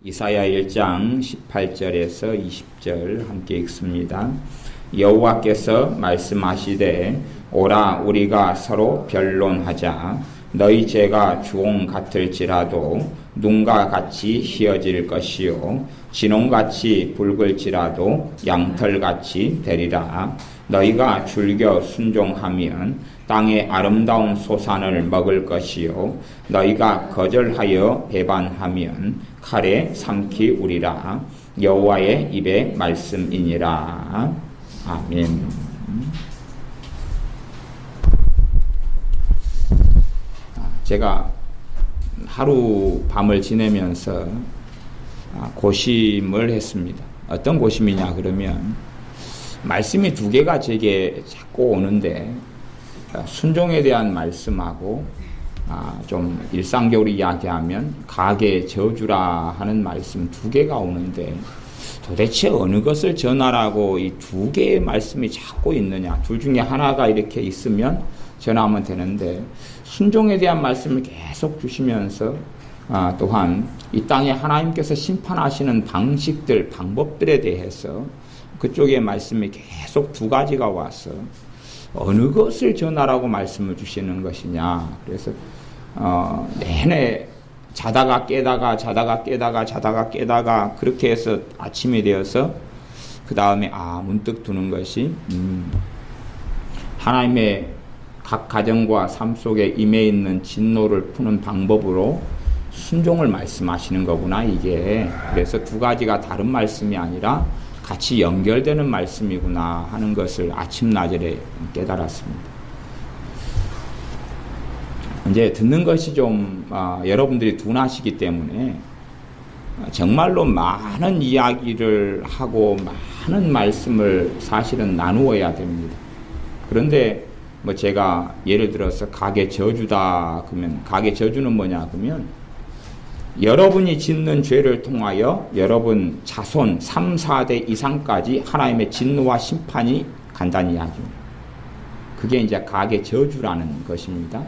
이사야 1장 18절에서 20절 함께 읽습니다. 여호와께서 말씀하시되 오라 우리가 서로 변론하자. 너희 죄가 주홍 같을지라도 눈과 같이 희어질 것이요 진홍같이 붉을지라도 양털같이 되리라. 너희가 즐겨 순종하면 땅의 아름다운 소산을 먹을 것이요 너희가 거절하여 배반하면 칼에 삼키우리라. 여호와의 입의 말씀이니라. 아멘. 제가 하루 밤을 지내면서 고심을 했습니다. 어떤 고심이냐 그러면 말씀이 두 개가 제게 자꾸 오는데 순종에 대한 말씀하고 좀 일상적으로 이야기하면 가계 저주라 하는 말씀 두 개가 오는데 도대체 어느 것을 전하라고 이 두 개의 말씀이 자꾸 있느냐. 둘 중에 하나가 이렇게 있으면 전하면 되는데 순종에 대한 말씀을 계속 주시면서 또한 이 땅에 하나님께서 심판하시는 방식들, 방법들에 대해서 그쪽의 말씀이 계속 두 가지가 와서 어느 것을 전하라고 말씀을 주시는 것이냐. 그래서 내내 자다가 깨다가 그렇게 해서 아침이 되어서 그 다음에 문득 드는 것이 하나님의 각 가정과 삶 속에 임해 있는 진노를 푸는 방법으로 순종을 말씀하시는 거구나 이게. 그래서 두 가지가 다른 말씀이 아니라 같이 연결되는 말씀이구나 하는 것을 아침나절에 깨달았습니다. 이제 듣는 것이 좀 여러분들이 둔하시기 때문에 정말로 많은 이야기를 하고 많은 말씀을 사실은 나누어야 됩니다. 그런데 제가 예를 들어서 가계 저주다 그러면 가계 저주는 뭐냐 그러면 여러분이 짓는 죄를 통하여 여러분 자손 3, 4대 이상까지 하나님의 진노와 심판이 간단히 이야기합니다. 그게 이제 가계 저주라는 것입니다.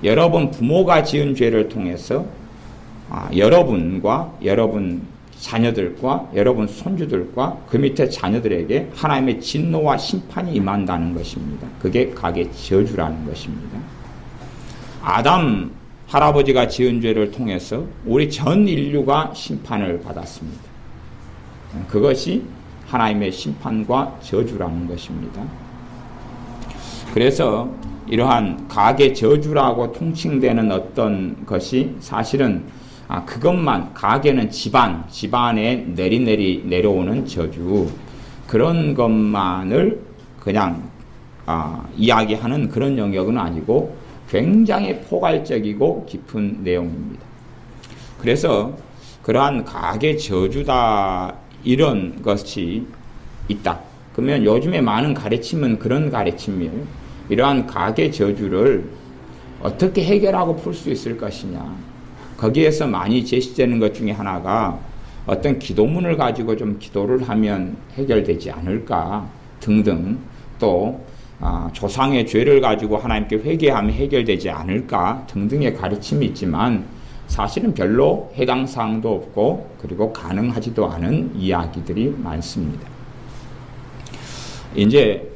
여러분 부모가 지은 죄를 통해서 여러분과 여러분 자녀들과 여러분 손주들과 그 밑에 자녀들에게 하나님의 진노와 심판이 임한다는 것입니다. 그게 가계 저주라는 것입니다. 아담 할아버지가 지은 죄를 통해서 우리 전 인류가 심판을 받았습니다. 그것이 하나님의 심판과 저주라는 것입니다. 그래서 이러한 가계 저주라고 통칭되는 어떤 것이 사실은 그것만 가계는 집안에 내리내리 내려오는 저주 그런 것만을 그냥 이야기하는 그런 영역은 아니고 굉장히 포괄적이고 깊은 내용입니다. 그래서 그러한 가계 저주다 이런 것이 있다. 그러면 요즘에 많은 가르침은 그런 가르침이에요. 이러한 가계 저주를 어떻게 해결하고 풀 수 있을 것이냐. 거기에서 많이 제시되는 것 중에 하나가 어떤 기도문을 가지고 좀 기도를 하면 해결되지 않을까 등등 또 조상의 죄를 가지고 하나님께 회개하면 해결되지 않을까 등등의 가르침이 있지만 사실은 별로 해당 사항도 없고 그리고 가능하지도 않은 이야기들이 많습니다. 이제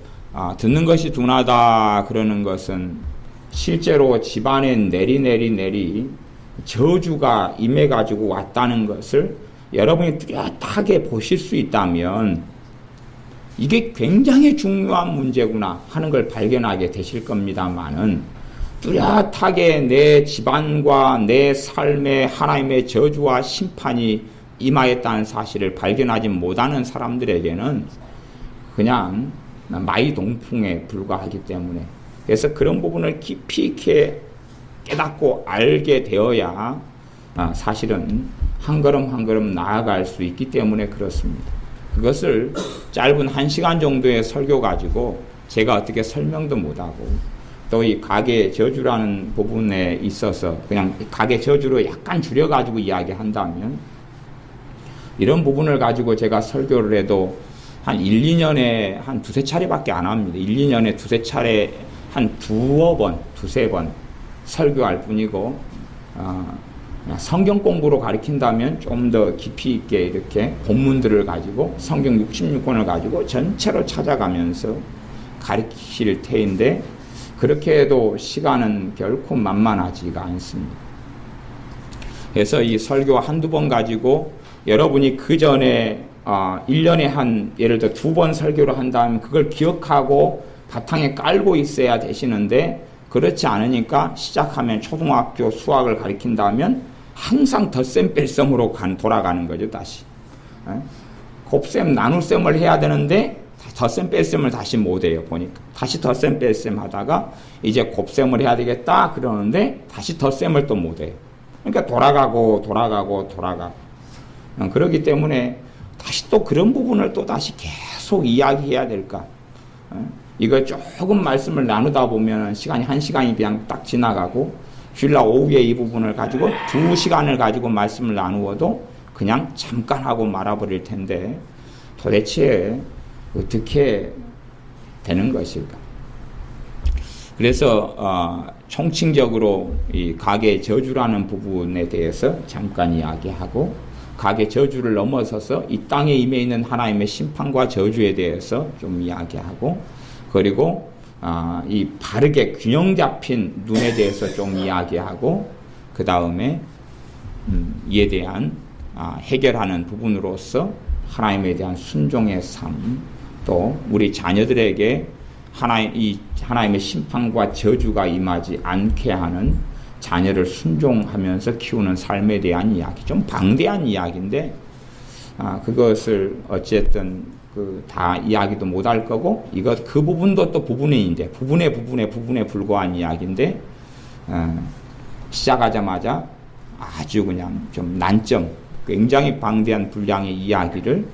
듣는 것이 둔하다 그러는 것은 실제로 집안에 내리 저주가 임해가지고 왔다는 것을 여러분이 뚜렷하게 보실 수 있다면 이게 굉장히 중요한 문제구나 하는 걸 발견하게 되실 겁니다만은 뚜렷하게 내 집안과 내 삶에 하나님의 저주와 심판이 임하였다는 사실을 발견하지 못하는 사람들에게는 그냥 마이동풍에 불과하기 때문에 그래서 그런 부분을 깊이 있게 깨닫고 알게 되어야 사실은 한 걸음 한 걸음 나아갈 수 있기 때문에 그렇습니다. 그것을 짧은 1시간 정도의 설교 가지고 제가 어떻게 설명도 못하고 또 이 가계 저주라는 부분에 있어서 그냥 가계 저주로 약간 줄여가지고 이야기한다면 이런 부분을 가지고 제가 설교를 해도 한 1, 2년에 한 두세 차례밖에 안 합니다. 1, 2년에 두세 차례 한 두세 번 설교할 뿐이고 성경 공부로 가르친다면 좀 더 깊이 있게 이렇게 본문들을 가지고 성경 66권을 가지고 전체로 찾아가면서 가르칠 테인데 그렇게 해도 시간은 결코 만만하지가 않습니다. 그래서 이 설교 한두 번 가지고 여러분이 그 전에 1년에 한 예를 들어 2번 설교를 한다면 그걸 기억하고 바탕에 깔고 있어야 되시는데 그렇지 않으니까 시작하면 초등학교 수학을 가르친다면 항상 덧셈 뺄셈으로 돌아가는 거죠. 다시 곱셈 나눗셈을 해야 되는데 덧셈 뺄셈을 다시 못해요. 보니까 다시 덧셈 뺄셈 하다가 이제 곱셈을 해야 되겠다 그러는데 다시 덧셈을 또 못해요. 그러니까 돌아가고 그렇기 때문에 다시 또 그런 부분을 또 다시 계속 이야기해야 될까. 이거 조금 말씀을 나누다 보면 시간이 1시간이 그냥 딱 지나가고 주일날 오후에 이 부분을 가지고 2시간을 가지고 말씀을 나누어도 그냥 잠깐 하고 말아버릴 텐데 도대체 어떻게 되는 것일까? 그래서 총칭적으로 이 가계 저주라는 부분에 대해서 잠깐 이야기하고 가계 저주를 넘어서서 이 땅에 임해 있는 하나님의 심판과 저주에 대해서 좀 이야기하고 그리고 이 바르게 균형 잡힌 눈에 대해서 좀 이야기하고 그 다음에 이에 대한 해결하는 부분으로서 하나님에 대한 순종의 삶 또 우리 자녀들에게 하나님의 심판과 저주가 임하지 않게 하는 자녀를 순종하면서 키우는 삶에 대한 이야기 좀 방대한 이야기인데 그것을 어쨌든 다 이야기도 못할 거고 그 부분도 또 부분인데 부분에 불과한 이야기인데 시작하자마자 아주 그냥 좀 난점 굉장히 방대한 분량의 이야기를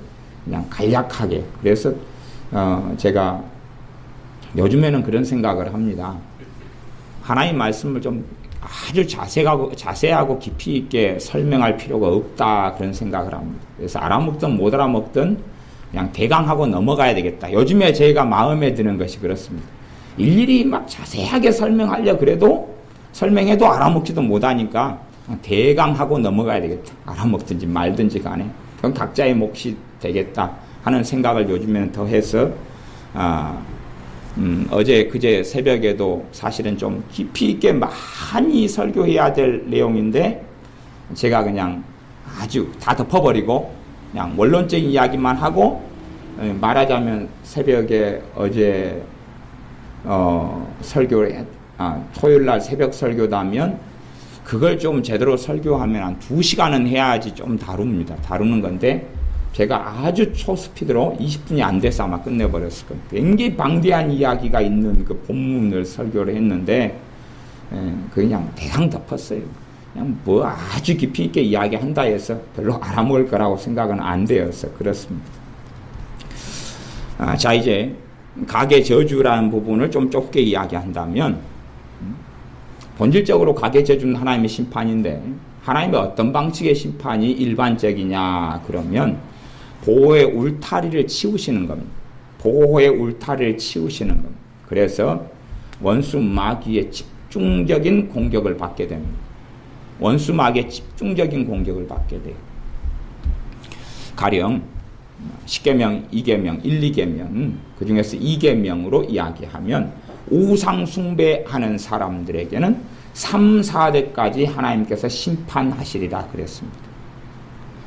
그냥 간략하게 그래서 제가 요즘에는 그런 생각을 합니다. 하나님 말씀을 좀 아주 자세하고 깊이 있게 설명할 필요가 없다 그런 생각을 합니다. 그래서 알아먹든 못 알아먹든 그냥 대강하고 넘어가야 되겠다. 요즘에 제가 마음에 드는 것이 그렇습니다. 일일이 막 자세하게 설명하려 그래도 설명해도 알아먹지도 못하니까 대강하고 넘어가야 되겠다. 알아먹든지 말든지 간에 그럼 각자의 몫이 되겠다 하는 생각을 요즘에는 더 해서 어제 그제 새벽에도 사실은 좀 깊이 있게 많이 설교해야 될 내용인데 제가 그냥 아주 다 덮어버리고 그냥 원론적인 이야기만 하고 말하자면 새벽에 어제 설교를 토요일날 새벽 설교다면 그걸 좀 제대로 설교하면 한 2시간은 해야지 좀 다루는 건데 제가 아주 초스피드로 20분이 안 돼서 아마 끝내버렸을 겁니다. 굉장히 방대한 이야기가 있는 그 본문을 설교를 했는데 그냥 대강 덮었어요. 그냥 뭐 아주 깊이 있게 이야기한다 해서 별로 알아먹을 거라고 생각은 안 되어서 그렇습니다. 자 이제 가계 저주라는 부분을 좀 좁게 이야기한다면 본질적으로 가계 저주는 하나님의 심판인데 하나님의 어떤 방식의 심판이 일반적이냐 그러면 보호의 울타리를 치우시는 겁니다. 보호의 울타리를 치우시는 겁니다. 그래서 원수 마귀의 집중적인 공격을 받게 됩니다. 원수 마귀의 집중적인 공격을 받게 돼요. 가령 10계명, 2계명, 1, 2계명 그 중에서 2계명으로 이야기하면 우상 숭배하는 사람들에게는 3, 4대까지 하나님께서 심판하시리라 그랬습니다.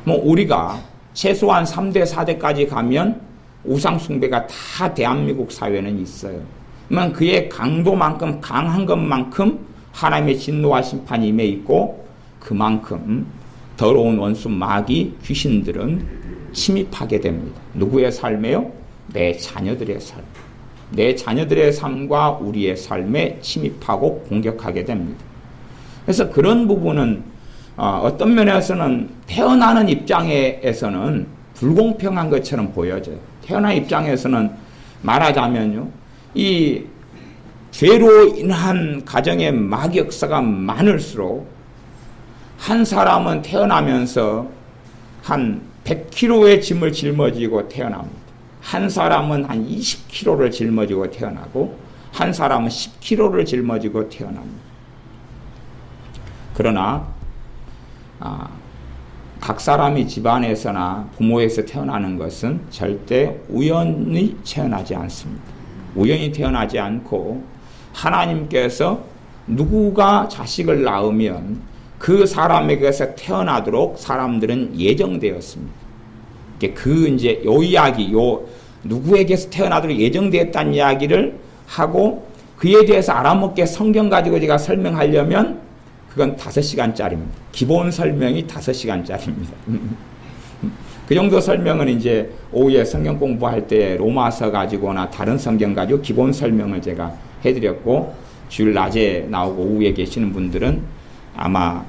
우리가 최소한 3대, 4대까지 가면 우상 숭배가 다 대한민국 사회는 있어요. 그러면 그의 강도만큼 강한 것만큼 하나님의 진노와 심판이 임해 있고 그만큼 더러운 원수 마귀 귀신들은 침입하게 됩니다. 누구의 삶에요? 내 자녀들의 삶. 내 자녀들의 삶과 우리의 삶에 침입하고 공격하게 됩니다. 그래서 그런 부분은 어떤 면에서는 태어나는 입장에서는 불공평한 것처럼 보여져요. 태어난 입장에서는 말하자면요, 이 죄로 인한 가정의 마귀 역사가 많을수록 한 사람은 태어나면서 한 100kg의 짐을 짊어지고 태어납니다. 한 사람은 한 20kg를 짊어지고 태어나고 한 사람은 10kg를 짊어지고 태어납니다. 그러나 각 사람이 집안에서나 부모에서 태어나는 것은 절대 우연히 태어나지 않습니다. 우연히 태어나지 않고 하나님께서 누구가 자식을 낳으면 그 사람에게서 태어나도록 사람들은 예정되었습니다. 이제 요 이야기, 누구에게서 태어나도록 예정되었다는 이야기를 하고 그에 대해서 알아먹게 성경 가지고 제가 설명하려면 그건 5시간짜리입니다. 기본 설명이 5시간짜리입니다. 그 정도 설명은 이제 오후에 성경 공부할 때 로마서 가지고나 다른 성경 가지고 기본 설명을 제가 해드렸고, 주일 낮에 나오고 오후에 계시는 분들은 아마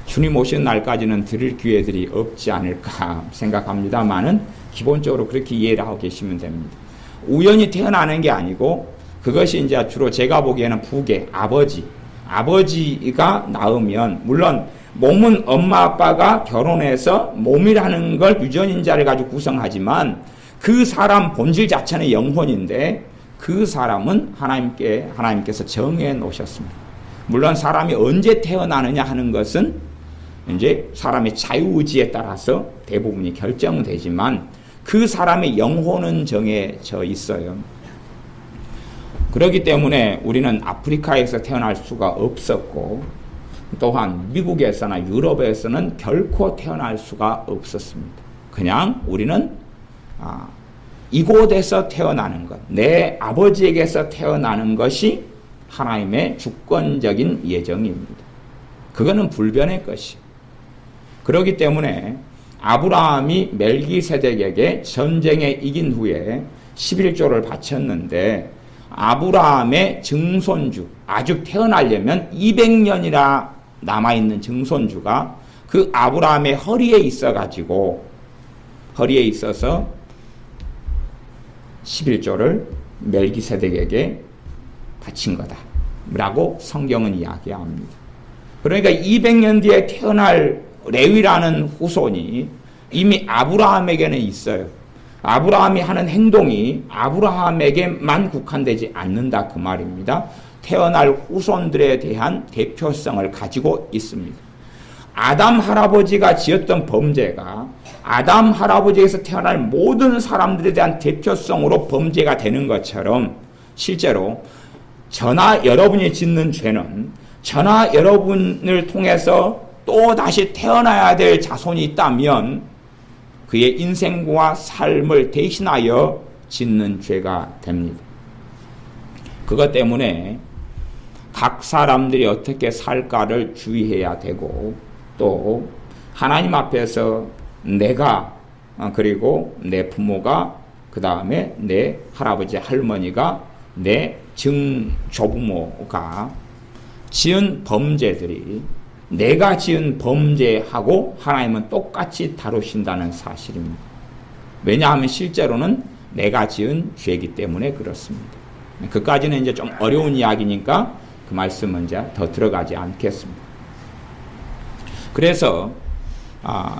주님 오시는 날까지는 들을 기회들이 없지 않을까 생각합니다만은 기본적으로 그렇게 이해를 하고 계시면 됩니다. 우연히 태어나는 게 아니고 그것이 이제 주로 제가 보기에는 부계, 아버지가 낳으면, 물론 몸은 엄마 아빠가 결혼해서 몸이라는 걸 유전인자를 가지고 구성하지만 그 사람 본질 자체는 영혼인데 그 사람은 하나님께서 정해 놓으셨습니다. 물론 사람이 언제 태어나느냐 하는 것은 이제 사람의 자유의지에 따라서 대부분이 결정되지만 그 사람의 영혼은 정해져 있어요. 그렇기 때문에 우리는 아프리카에서 태어날 수가 없었고 또한 미국에서나 유럽에서는 결코 태어날 수가 없었습니다. 그냥 우리는 이곳에서 태어나는 것, 내 아버지에게서 태어나는 것이 하나님의 주권적인 예정입니다. 그거는 불변의 것이. 그렇기 때문에 아브라함이 멜기세덱에게 전쟁에 이긴 후에 11조를 바쳤는데 아브라함의 증손주, 아직 태어나려면 200년이나 남아있는 증손주가 그 아브라함의 허리에 있어서 11조를 멜기세덱에게 바친 거다 라고 성경은 이야기합니다. 그러니까 200년 뒤에 태어날 레위라는 후손이 이미 아브라함에게는 있어요. 아브라함이 하는 행동이 아브라함에게만 국한되지 않는다 그 말입니다. 태어날 후손들에 대한 대표성을 가지고 있습니다. 아담 할아버지가 지었던 범죄가 아담 할아버지에서 태어날 모든 사람들에 대한 대표성으로 범죄가 되는 것처럼 실제로 저나 여러분이 짓는 죄는 저나 여러분을 통해서 또 다시 태어나야 될 자손이 있다면 그의 인생과 삶을 대신하여 짓는 죄가 됩니다. 그것 때문에 각 사람들이 어떻게 살까를 주의해야 되고 또 하나님 앞에서 내가 그리고 내 부모가 그 다음에 내 할아버지 할머니가 내 증조부모가 지은 범죄들이 내가 지은 범죄하고 하나님은 똑같이 다루신다는 사실입니다. 왜냐하면 실제로는 내가 지은 죄이기 때문에 그렇습니다. 그까지는 이제 좀 어려운 이야기니까 그 말씀은 이제 더 들어가지 않겠습니다. 그래서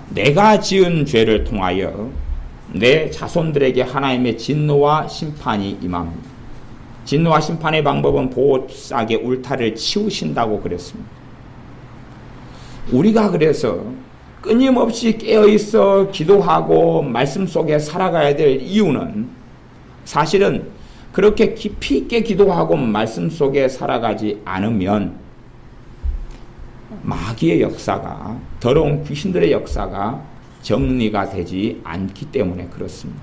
내가 지은 죄를 통하여 내 자손들에게 하나님의 진노와 심판이 임합니다. 진노와 심판의 방법은 보호싹의 울타리를 치우신다고 그랬습니다. 우리가 그래서 끊임없이 깨어있어 기도하고 말씀 속에 살아가야 될 이유는 사실은 그렇게 깊이 있게 기도하고 말씀 속에 살아가지 않으면 마귀의 역사가, 더러운 귀신들의 역사가 정리가 되지 않기 때문에 그렇습니다.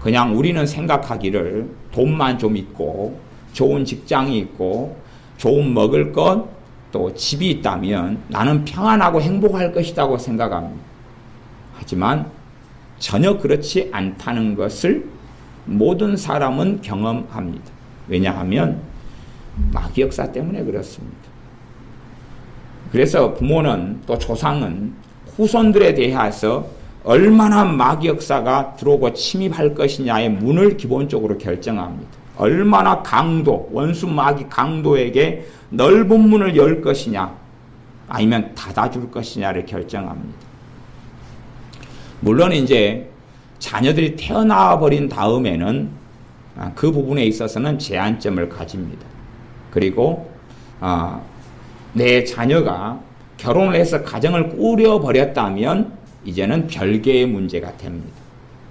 그냥 우리는 생각하기를 돈만 좀 있고 좋은 직장이 있고 좋은 먹을 것 또 집이 있다면 나는 평안하고 행복할 것이라고 생각합니다. 하지만 전혀 그렇지 않다는 것을 모든 사람은 경험합니다. 왜냐하면 마귀 역사 때문에 그렇습니다. 그래서 부모는 또 조상은 후손들에 대해서 얼마나 마귀 역사가 들어오고 침입할 것이냐의 문을 기본적으로 결정합니다. 얼마나 강도, 원수 마귀 강도에게 넓은 문을 열 것이냐 아니면 닫아줄 것이냐를 결정합니다. 물론 이제 자녀들이 태어나 버린 다음에는 그 부분에 있어서는 제한점을 가집니다. 그리고 내 자녀가 결혼을 해서 가정을 꾸려버렸다면 이제는 별개의 문제가 됩니다.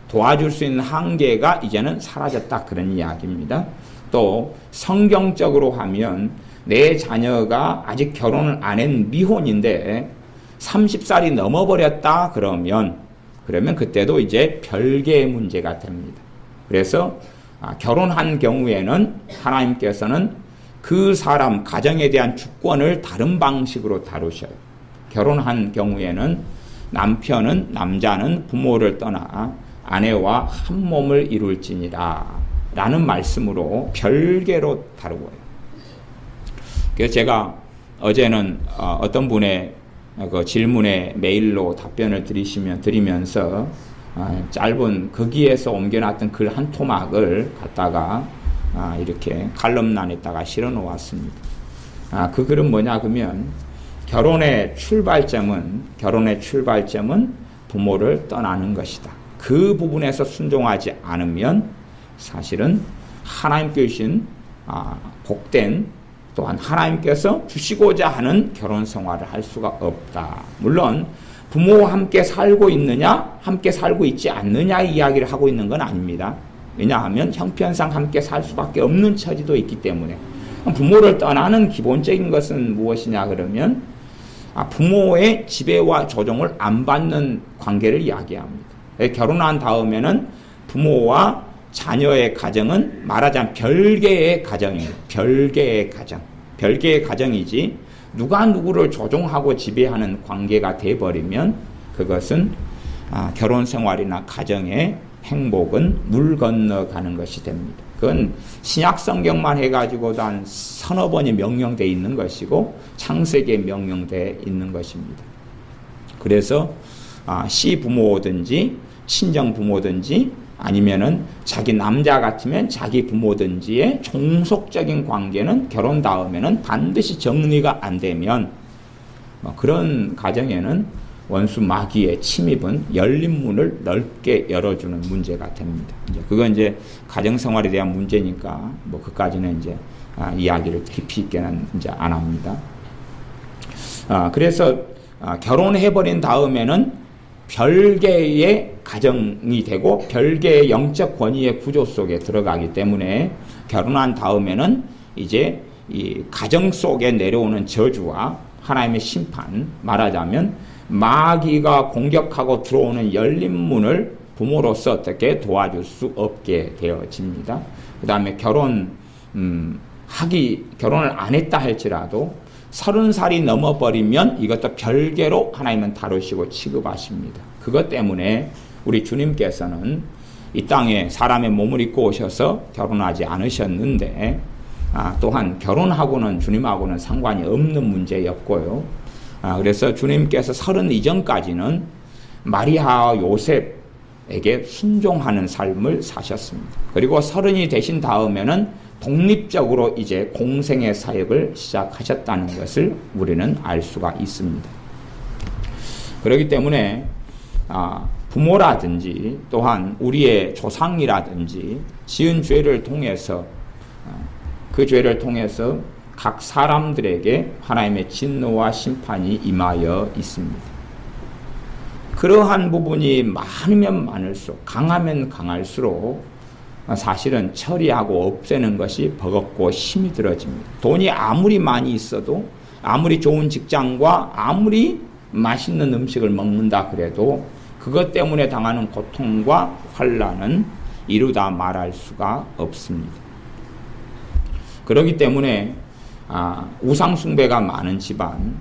도와줄 수 있는 한계가 이제는 사라졌다, 그런 이야기입니다. 또 성경적으로 하면 내 자녀가 아직 결혼을 안 한 미혼인데 30살이 넘어버렸다 그러면 그때도 이제 별개의 문제가 됩니다. 그래서 결혼한 경우에는 하나님께서는 그 사람 가정에 대한 주권을 다른 방식으로 다루셔요. 결혼한 경우에는 남자는 부모를 떠나 아내와 한 몸을 이룰지니라 라는 말씀으로 별개로 다루고요. 그래서 제가 어제는 어떤 분의 그 질문에 메일로 답변을 드리면서 짧은 거기에서 옮겨놨던 글 한 토막을 갖다가 이렇게 칼럼란에다가 실어 놓았습니다. 그 글은 뭐냐 그러면 결혼의 출발점은 부모를 떠나는 것이다. 그 부분에서 순종하지 않으면 사실은 하나님께 주신 복된 또한 하나님께서 주시고자 하는 결혼 생활을 할 수가 없다. 물론 부모와 함께 살고 있느냐 함께 살고 있지 않느냐 이야기를 하고 있는 건 아닙니다. 왜냐하면 형편상 함께 살 수밖에 없는 처지도 있기 때문에 부모를 떠나는 기본적인 것은 무엇이냐 그러면 부모의 지배와 조종을 안 받는 관계를 이야기합니다. 결혼한 다음에는 부모와 자녀의 가정은 말하자면 별개의 가정이에요. 별개의 가정이지 누가 누구를 조종하고 지배하는 관계가 돼버리면 그것은 결혼 생활이나 가정의 행복은 물 건너가는 것이 됩니다. 그건 신약 성경만 해가지고도 한 서너 번이 명령되어 있는 것이고 창세기에 명령되어 있는 것입니다. 그래서 시부모든지 친정부모든지 아니면은 자기 남자 같으면 자기 부모든지의 종속적인 관계는 결혼 다음에는 반드시 정리가 안 되면 그런 가정에는 원수 마귀의 침입은 열린 문을 넓게 열어주는 문제가 됩니다. 그건 이제 가정생활에 대한 문제니까 그까지는 이제 이야기를 깊이 있게는 이제 안 합니다. 그래서 결혼해버린 다음에는 별개의 가정이 되고 별개의 영적 권위의 구조 속에 들어가기 때문에 결혼한 다음에는 이제 이 가정 속에 내려오는 저주와 하나님의 심판, 말하자면 마귀가 공격하고 들어오는 열린 문을 부모로서 어떻게 도와줄 수 없게 되어집니다. 그 다음에 결혼을 안 했다 할지라도 30살이 넘어버리면 이것도 별개로 하나님은 다루시고 취급하십니다. 그것 때문에 우리 주님께서는 이 땅에 사람의 몸을 입고 오셔서 결혼하지 않으셨는데 또한 결혼하고는 주님하고는 상관이 없는 문제였고요. 그래서 주님께서 30 이전까지는 마리아와 요셉에게 순종하는 삶을 사셨습니다. 그리고 30이 되신 다음에는 독립적으로 이제 공생의 사역을 시작하셨다는 것을 우리는 알 수가 있습니다. 그렇기 때문에 부모라든지 또한 우리의 조상이라든지 지은 죄를 통해서 그 죄를 통해서 각 사람들에게 하나님의 진노와 심판이 임하여 있습니다. 그러한 부분이 많으면 많을수록 강하면 강할수록 사실은 처리하고 없애는 것이 버겁고 힘이 들어집니다. 돈이 아무리 많이 있어도 아무리 좋은 직장과 아무리 맛있는 음식을 먹는다 그래도 그것 때문에 당하는 고통과 환난은 이루다 말할 수가 없습니다. 그렇기 때문에 우상 숭배가 많은 집안,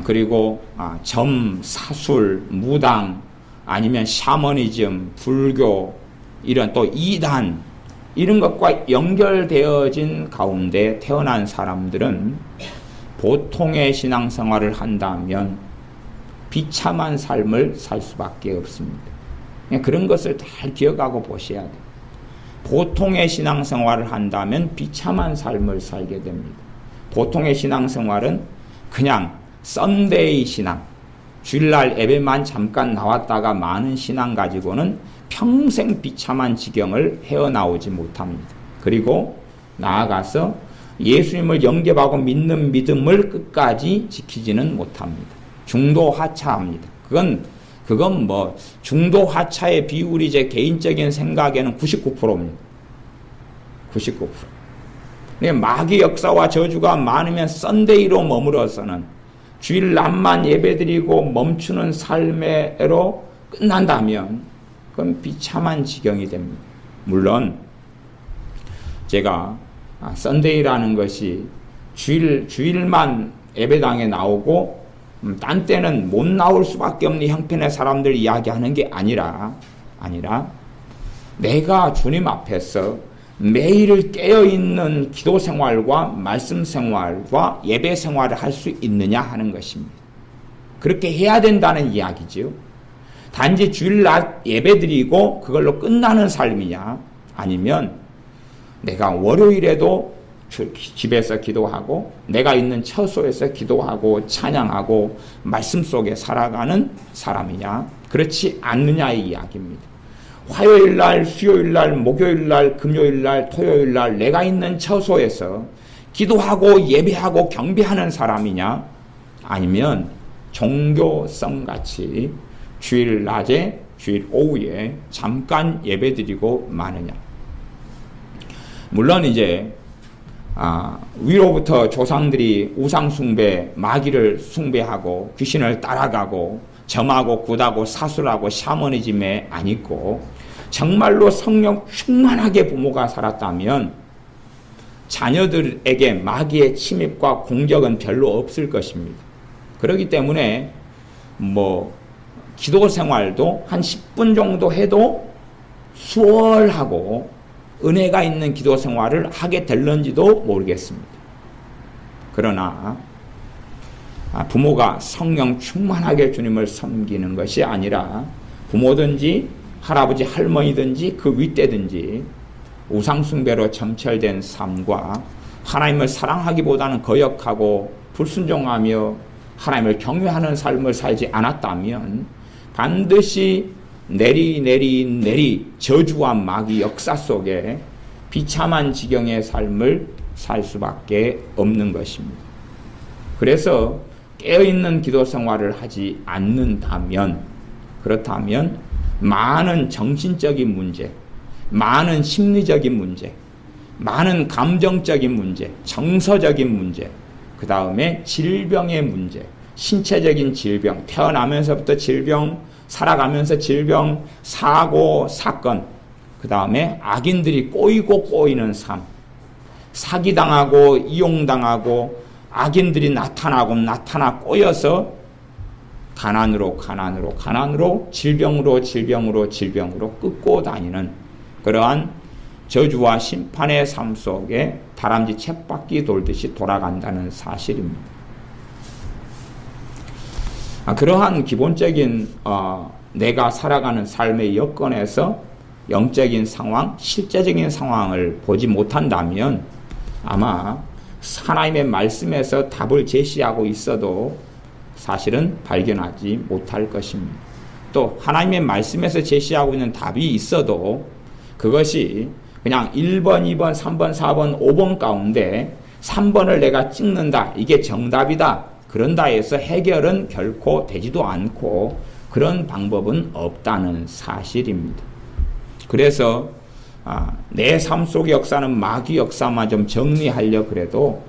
그리고 점, 사술, 무당, 아니면 샤머니즘, 불교, 이런 또 이단, 이런 것과 연결되어진 가운데 태어난 사람들은 보통의 신앙생활을 한다면 비참한 삶을 살 수밖에 없습니다. 그런 것을 잘 기억하고 보셔야 돼요. 보통의 신앙생활을 한다면 비참한 삶을 살게 됩니다. 보통의 신앙생활은 그냥 썬데이 신앙, 주일날 예배만 잠깐 나왔다가 많은 신앙 가지고는 평생 비참한 지경을 헤어나오지 못합니다. 그리고 나아가서 예수님을 영접하고 믿는 믿음을 끝까지 지키지는 못합니다. 중도하차합니다. 그건 뭐 중도하차의 비율이 제 개인적인 생각에는 99%입니다. 99%. 마귀 역사와 저주가 많으면 썬데이로 머물어서는 주일 낮만 예배드리고 멈추는 삶으로 끝난다면 그건 비참한 지경이 됩니다. 물론 제가 썬데이라는 것이 주일만 예배당에 나오고 딴 때는 못 나올 수밖에 없는 형편의 사람들 이야기하는 게 아니라 내가 주님 앞에서 매일 깨어있는 기도 생활과 말씀 생활과 예배 생활을 할 수 있느냐 하는 것입니다. 그렇게 해야 된다는 이야기지요. 단지 주일날 예배드리고 그걸로 끝나는 삶이냐, 아니면 내가 월요일에도 집에서 기도하고 내가 있는 처소에서 기도하고 찬양하고 말씀 속에 살아가는 사람이냐, 그렇지 않느냐의 이야기입니다. 화요일날, 수요일날, 목요일날, 금요일날, 토요일날 내가 있는 처소에서 기도하고 예배하고 경배하는 사람이냐, 아니면 종교성같이 주일 낮에 주일 오후에 잠깐 예배드리고 마느냐. 물론 이제 위로부터 조상들이 우상숭배, 마귀를 숭배하고 귀신을 따라가고 점하고 굿하고 사술하고 샤머니즘에 안 있고 정말로 성령 충만하게 부모가 살았다면 자녀들에게 마귀의 침입과 공격은 별로 없을 것입니다. 그렇기 때문에 기도 생활도 한 10분 정도 해도 수월하고 은혜가 있는 기도 생활을 하게 될런지도 모르겠습니다. 그러나 부모가 성령 충만하게 주님을 섬기는 것이 아니라 부모든지 할아버지 할머니든지 그 윗대든지 우상숭배로 점철된 삶과 하나님을 사랑하기보다는 거역하고 불순종하며 하나님을 경외하는 삶을 살지 않았다면 반드시 내리 저주와 마귀 역사 속에 비참한 지경의 삶을 살 수밖에 없는 것입니다. 그래서 깨어있는 기도 생활을 하지 않는다면, 그렇다면 많은 정신적인 문제, 많은 심리적인 문제, 많은 감정적인 문제, 정서적인 문제, 그 다음에 질병의 문제, 신체적인 질병, 태어나면서부터 질병, 살아가면서 질병, 사고, 사건, 그 다음에 악인들이 꼬이는 삶, 사기당하고 이용당하고 악인들이 나타나 꼬여서 가난으로 질병으로 끄고 다니는 그러한 저주와 심판의 삶 속에 다람쥐 쳇바퀴 돌듯이 돌아간다는 사실입니다. 그러한 기본적인 내가 살아가는 삶의 여건에서 영적인 상황, 실제적인 상황을 보지 못한다면 아마 하나님의 말씀에서 답을 제시하고 있어도 사실은 발견하지 못할 것입니다. 또 하나님의 말씀에서 제시하고 있는 답이 있어도 그것이 그냥 1번, 2번, 3번, 4번, 5번 가운데 3번을 내가 찍는다, 이게 정답이다, 그런다 해서 해결은 결코 되지도 않고 그런 방법은 없다는 사실입니다. 그래서 내 삶 속의 역사는 마귀 역사만 좀 정리하려 그래도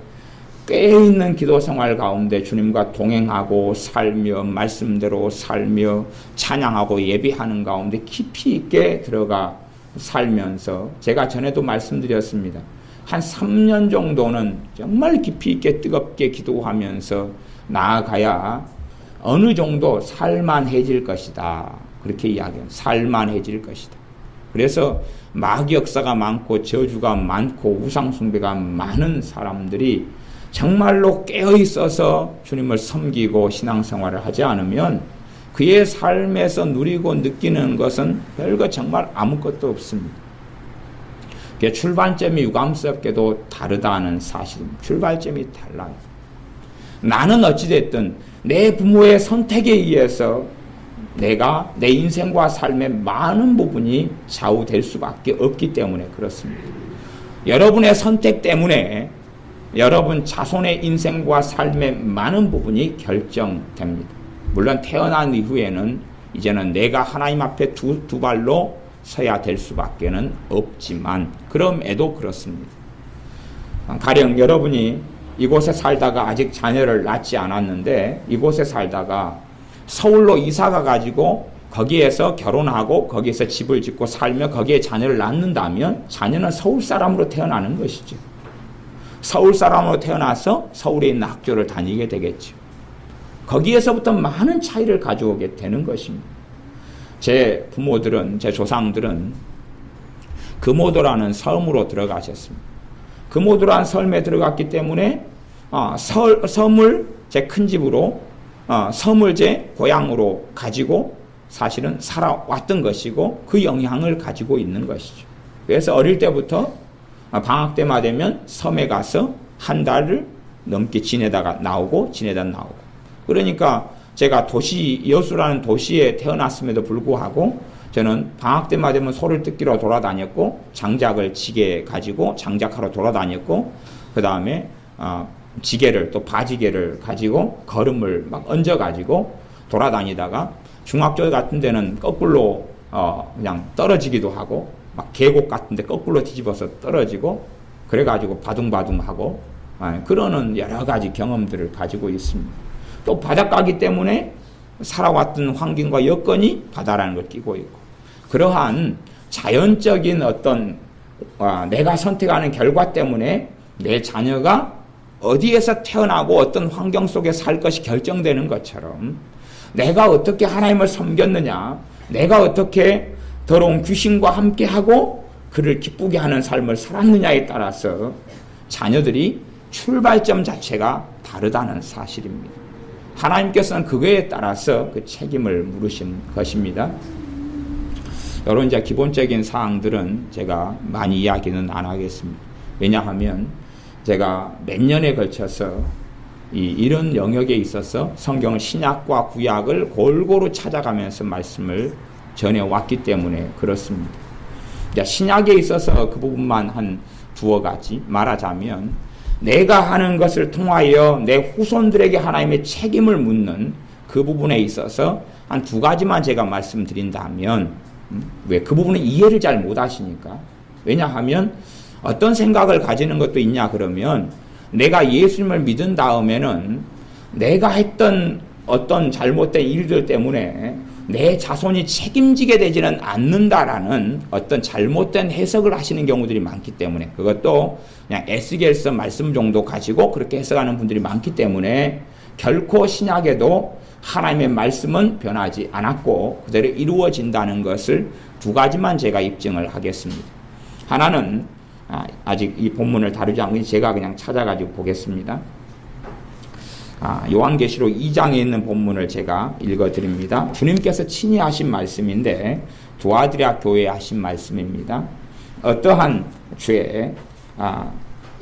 깨어있는 기도 생활 가운데 주님과 동행하고 살며 말씀대로 살며 찬양하고 예배하는 가운데 깊이 있게 들어가 살면서 제가 전에도 말씀드렸습니다. 한 3년 정도는 정말 깊이 있게 뜨겁게 기도하면서 나아가야 어느 정도 살만해질 것이다. 그렇게 이야기합니다. 살만해질 것이다. 그래서 마귀 역사가 많고 저주가 많고 우상숭배가 많은 사람들이 정말로 깨어있어서 주님을 섬기고 신앙생활을 하지 않으면 그의 삶에서 누리고 느끼는 것은 별거 정말 아무것도 없습니다. 출발점이 유감스럽게도 다르다는 사실입니다. 출발점이 달라요. 나는 어찌됐든 내 부모의 선택에 의해서 내가 내 인생과 삶의 많은 부분이 좌우될 수밖에 없기 때문에 그렇습니다. 여러분의 선택 때문에 여러분 자손의 인생과 삶의 많은 부분이 결정됩니다. 물론 태어난 이후에는 이제는 내가 하나님 앞에 두 발로 서야 될 수밖에는 없지만 그럼에도 그렇습니다. 가령 여러분이 이곳에 살다가 아직 자녀를 낳지 않았는데 이곳에 살다가 서울로 이사가 가지고 거기에서 결혼하고 거기에서 집을 짓고 살며 거기에 자녀를 낳는다면 자녀는 서울 사람으로 태어나는 것이죠. 서울 사람으로 태어나서 서울에 있는 학교를 다니게 되겠죠. 거기에서부터 많은 차이를 가져오게 되는 것입니다. 제 부모들은, 제 조상들은 금오도라는 섬으로 들어가셨습니다. 금오도라는 섬에 들어갔기 때문에 섬을 제 큰 집으로 섬을 제 고향으로 가지고 사실은 살아왔던 것이고 그 영향을 가지고 있는 것이죠. 그래서 어릴 때부터 방학 때만 되면 섬에 가서 한 달을 넘게 지내다가 나오고 그러니까 제가 여수라는 도시에 태어났음에도 불구하고 저는 방학 때만 되면 소를 뜯기로 돌아다녔고 장작을 지게 가지고 장작하러 돌아다녔고 그 다음에 지게를 또 바지게를 가지고 거름을 막 얹어 가지고 돌아다니다가 중학교 같은 데는 거꾸로 그냥 떨어지기도 하고 막 계곡 같은 데 거꾸로 뒤집어서 떨어지고 그래가지고 바둥바둥하고 그러는 여러 가지 경험들을 가지고 있습니다. 또 바닷가기 때문에 살아왔던 환경과 여건이 바다라는 걸 끼고 있고 그러한 자연적인 어떤 내가 선택하는 결과 때문에 내 자녀가 어디에서 태어나고 어떤 환경 속에 살 것이 결정되는 것처럼 내가 어떻게 하나님을 섬겼느냐, 내가 어떻게 더러운 귀신과 함께하고 그를 기쁘게 하는 삶을 살았느냐에 따라서 자녀들이 출발점 자체가 다르다는 사실입니다. 하나님께서는 그거에 따라서 그 책임을 물으신 것입니다. 이런 이제 기본적인 사항들은 제가 많이 이야기는 안 하겠습니다. 왜냐하면 제가 몇 년에 걸쳐서 이런 영역에 있어서 성경 신약과 구약을 골고루 찾아가면서 말씀을 전해왔기 때문에 그렇습니다. 신약에 있어서 그 부분만 한 두어 가지 말하자면 내가 하는 것을 통하여 내 후손들에게 하나님의 책임을 묻는 그 부분에 있어서 한 두 가지만 제가 말씀드린다면 왜 그 부분은 이해를 잘 못하시니까 왜냐하면 어떤 생각을 가지는 것도 있냐 그러면 내가 예수님을 믿은 다음에는 내가 했던 어떤 잘못된 일들 때문에 내 자손이 책임지게 되지는 않는다라는 어떤 잘못된 해석을 하시는 경우들이 많기 때문에 그것도 그냥 에스겔서 말씀 정도 가지고 그렇게 해석하는 분들이 많기 때문에 결코 신약에도 하나님의 말씀은 변하지 않았고 그대로 이루어진다는 것을 두 가지만 제가 입증을 하겠습니다. 하나는 아직 이 본문을 다루지 않고 제가 그냥 찾아가지고 보겠습니다. 요한계시록 2장에 있는 본문을 제가 읽어드립니다. 주님께서 친히 하신 말씀인데 두아드라 교회에 하신 말씀입니다. 어떠한 죄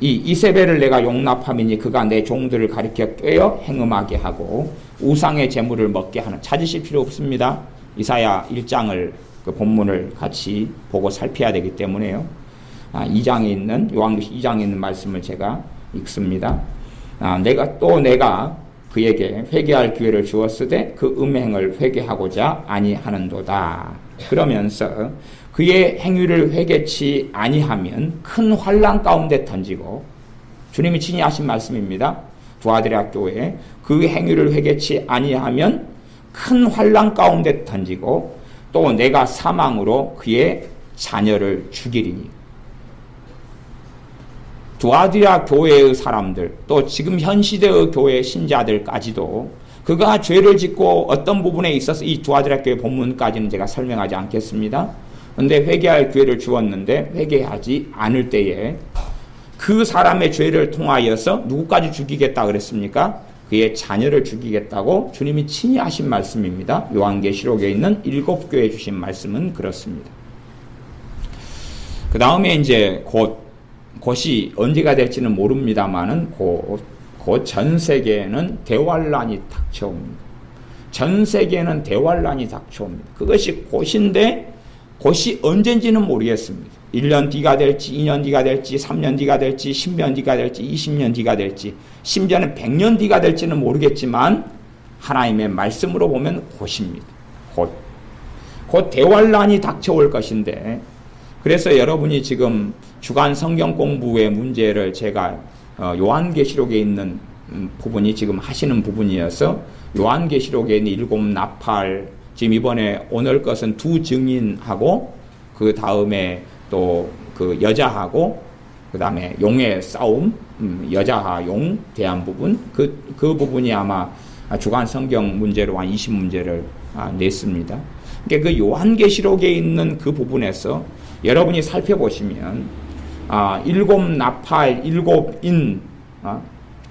이 이세벨을 내가 용납함이니 그가 내 종들을 가리켜 꿰어 행음하게 하고 우상의 제물을 먹게 하는 찾으실 필요 없습니다. 이사야 1장을 그 본문을 같이 보고 살펴야 되기 때문에요. 2장에 있는 요한계시록 2장에 있는 말씀을 제가 읽습니다. 내가 그에게 회개할 기회를 주었으되 그 음행을 회개하고자 아니하는도다. 그러면서 그의 행위를 회개치 아니하면 큰 환난 가운데 던지고 주님이 친히 하신 말씀입니다. 두아드라 교회에 그 행위를 회개치 아니하면 큰 환난 가운데 던지고 또 내가 사망으로 그의 자녀를 죽이리니 두아드라 교회의 사람들 또 지금 현 시대의 교회 신자들까지도 그가 죄를 짓고 어떤 부분에 있어서 이 두아드라 교회 본문까지는 제가 설명하지 않겠습니다. 그런데 회개할 기회를 주었는데 회개하지 않을 때에 그 사람의 죄를 통하여서 누구까지 죽이겠다 그랬습니까? 그의 자녀를 죽이겠다고 주님이 친히 하신 말씀입니다. 요한계시록에 있는 7교회에 주신 말씀은 그렇습니다. 그 다음에 이제 곧이 언제가 될지는 모릅니다만은 곧 전 세계에는 대환란이 닥쳐옵니다. 전 세계에는 대환란이 닥쳐옵니다. 그것이 곧인데 곧이 언젠지는 모르겠습니다. 1년 뒤가 될지 2년 뒤가 될지 3년 뒤가 될지 10년 뒤가 될지 20년 뒤가 될지 심지어는 100년 뒤가 될지는 모르겠지만 하나님의 말씀으로 보면 곧입니다. 곧 대환란이 닥쳐올 것인데, 그래서 여러분이 지금 주간 성경 공부의 문제를 제가 요한계시록에 있는 부분이 지금 하시는 부분이어서 요한계시록에 있는 7 나팔, 지금 이번에 오늘 것은 2 증인하고 그 다음에 또 그 여자하고 그 다음에 용의 싸움, 여자와 용 대한 부분, 그 부분이 아마 주간 성경 문제로 한 20문제를 냈습니다. 그러니까 그 요한계시록에 있는 그 부분에서 여러분이 살펴보시면 7 나팔, 7인,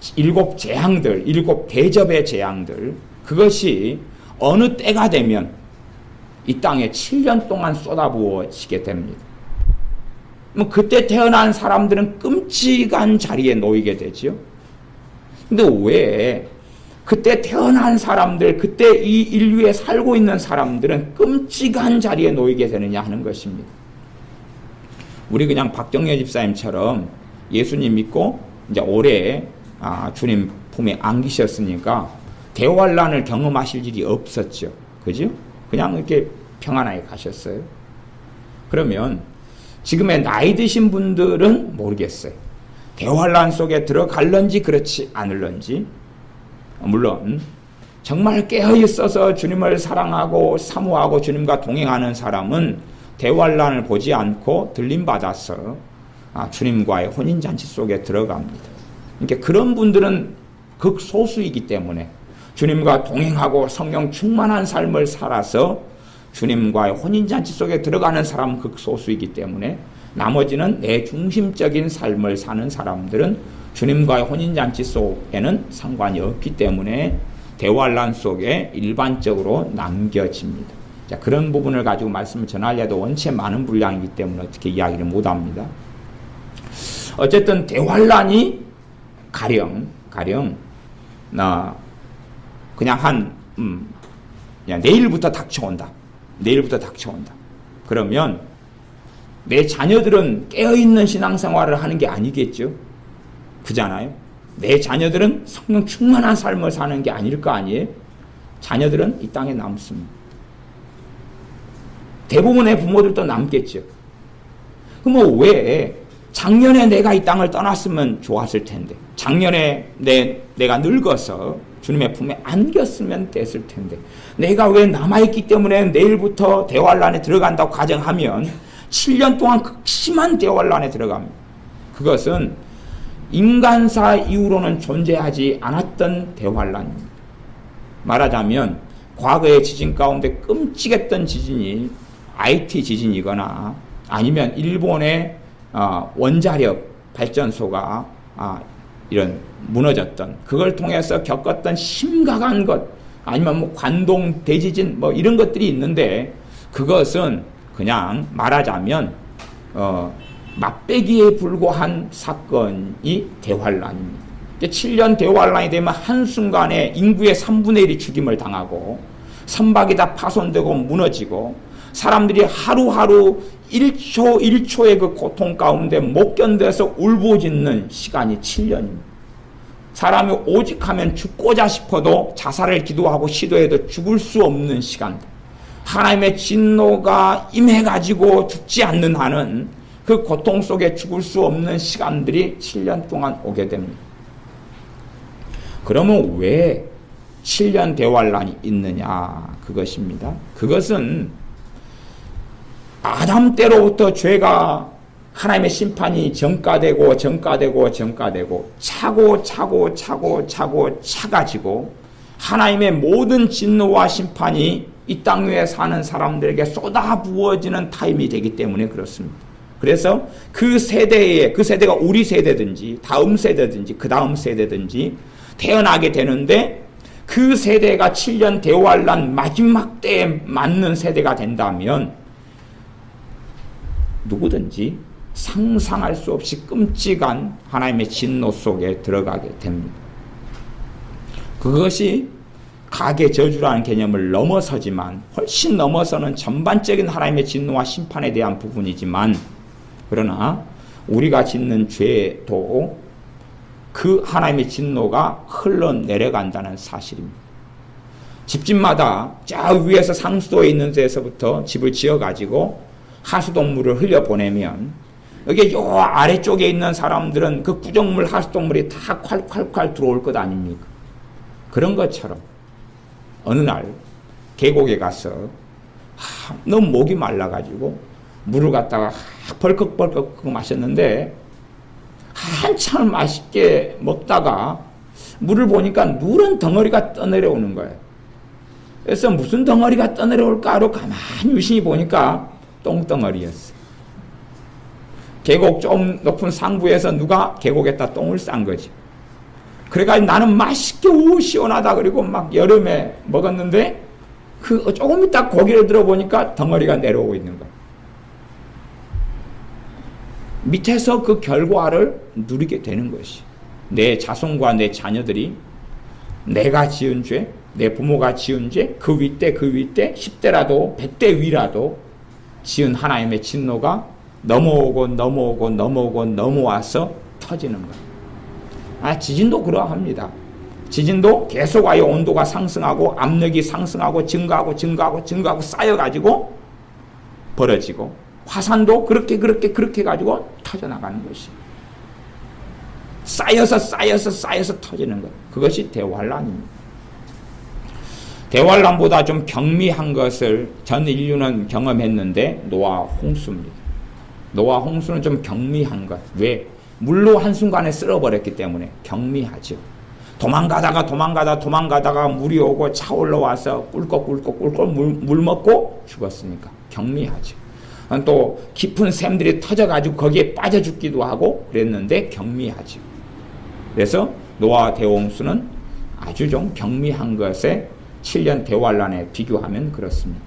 7 재앙들, 7 대접의 재앙들, 그것이 어느 때가 되면 이 땅에 7년 동안 쏟아부어지게 됩니다. 그때 태어난 사람들은 끔찍한 자리에 놓이게 되죠. 근데 왜 그때 태어난 사람들, 그때 이 인류에 살고 있는 사람들은 끔찍한 자리에 놓이게 되느냐 하는 것입니다. 우리 그냥 박정현 집사님처럼 예수님 믿고 이제 오래 주님 품에 안기셨으니까 대환란을 경험하실 일이 없었죠. 그죠? 그냥 이렇게 평안하게 가셨어요. 그러면 지금의 나이 드신 분들은 모르겠어요. 대환란 속에 들어갈런지 그렇지 않을런지. 물론 정말 깨어있어서 주님을 사랑하고 사모하고 주님과 동행하는 사람은 대환란을 보지 않고 들림받아서 주님과의 혼인잔치 속에 들어갑니다. 그러니까 그런 분들은 극소수이기 때문에 주님과 동행하고 성령 충만한 삶을 살아서 주님과의 혼인잔치 속에 들어가는 사람은 극소수이기 때문에 나머지는 내 중심적인 삶을 사는 사람들은 주님과의 혼인잔치 속에는 상관이 없기 때문에 대환란 속에 일반적으로 남겨집니다. 자, 그런 부분을 가지고 말씀을 전하려도 원체 많은 분량이기 때문에 어떻게 이야기를 못합니다. 어쨌든 대환란이 가령 그냥 그냥 내일부터 닥쳐온다. 그러면 내 자녀들은 깨어있는 신앙생활을 하는 게 아니겠죠. 그잖아요. 내 자녀들은 성령 충만한 삶을 사는 게 아닐 거 아니에요. 자녀들은 이 땅에 남습니다. 대부분의 부모들도 남겠죠. 그럼 왜 작년에 내가 이 땅을 떠났으면 좋았을 텐데, 작년에 내가 늙어서 주님의 품에 안겼으면 됐을 텐데, 내가 왜 남아있기 때문에 내일부터 대환란에 들어간다고 가정하면 7년 동안 극심한 대환란에 들어갑니다. 그것은 인간사 이후로는 존재하지 않았던 대환란입니다. 말하자면 과거의 지진 가운데 끔찍했던 지진이 IT 지진이거나 아니면 일본의 원자력 발전소가 이런 무너졌던, 그걸 통해서 겪었던 심각한 것, 아니면 관동 대지진 이런 것들이 있는데, 그것은 그냥 말하자면 맛배기에 불과한 사건이 대환란입니다. 7년 대환란이 되면 한순간에 인구의 3분의 1이 죽임을 당하고 선박이 다 파손되고 무너지고 사람들이 하루하루 1초의 그 고통 가운데 못 견뎌서 울부짖는 시간이 7년입니다. 사람이 오직 하면 죽고자 싶어도 자살을 기도하고 시도해도 죽을 수 없는 시간들, 하나님의 진노가 임해가지고 죽지 않는 한은 그 고통 속에 죽을 수 없는 시간들이 7년 동안 오게 됩니다. 그러면 왜 7년 대환란이 있느냐, 그것입니다. 그것은 아담 때로부터 죄가, 하나님의 심판이 전가되고 차가지고 하나님의 모든 진노와 심판이 이 땅 위에 사는 사람들에게 쏟아부어지는 타임이 되기 때문에 그렇습니다. 그래서 그 세대가 우리 세대든지 다음 세대든지 그 다음 세대든지 태어나게 되는데, 그 세대가 7년 대환란 마지막 때에 맞는 세대가 된다면 누구든지 상상할 수 없이 끔찍한 하나님의 진노 속에 들어가게 됩니다. 그것이 가계 저주라는 개념을 넘어서지만, 훨씬 넘어서는 전반적인 하나님의 진노와 심판에 대한 부분이지만, 그러나 우리가 짓는 죄도 그 하나님의 진노가 흘러내려간다는 사실입니다. 집집마다 저 위에서 상수도에 있는 데서부터 집을 지어가지고 하수동물을 흘려보내면 여기 요 아래쪽에 있는 사람들은 그 구정물 하수동물이 다 콸콸콸 들어올 것 아닙니까? 그런 것처럼 어느 날 계곡에 가서 너무 목이 말라가지고 물을 갖다가 벌컥벌컥 마셨는데 한참 맛있게 먹다가 물을 보니까 누런 덩어리가 떠내려오는 거예요. 그래서 무슨 덩어리가 떠내려올까 하고 가만히 유심히 보니까 똥덩어리였어요. 계곡 좀 높은 상부에서 누가 계곡에다 똥을 싼 거지. 그래가지고 나는 맛있게 시원하다 그리고 막 여름에 먹었는데 그 조금 있다 고개를 들어보니까 덩어리가 내려오고 있는 거야. 밑에서 그 결과를 누리게 되는 것이 내 자손과 내 자녀들이 내가 지은 죄, 내 부모가 지은 죄, 그 윗대 10대라도 100대 위라도 지은 하나님의 진노가 넘어와서 터지는 거야. 지진도 그러합니다. 지진도 계속하여 온도가 상승하고 압력이 상승하고 증가하고 쌓여가지고 벌어지고 화산도 그렇게 가지고 터져나가는 것이 쌓여서 터지는 것. 그것이 대환란입니다. 대환란보다 좀 경미한 것을 전 인류는 경험했는데 노아 홍수입니다. 노아 홍수는 좀 경미한 것. 왜? 물로 한순간에 쓸어버렸기 때문에 경미하죠. 도망가다가 물이 오고 차 올라와서 꿀꺽 물 먹고 죽었으니까 경미하죠. 또 깊은 샘들이 터져가지고 거기에 빠져 죽기도 하고 그랬는데 경미하죠. 그래서 노아 대홍수는 아주 좀 경미한 것에 7년 대환란에 비교하면 그렇습니다.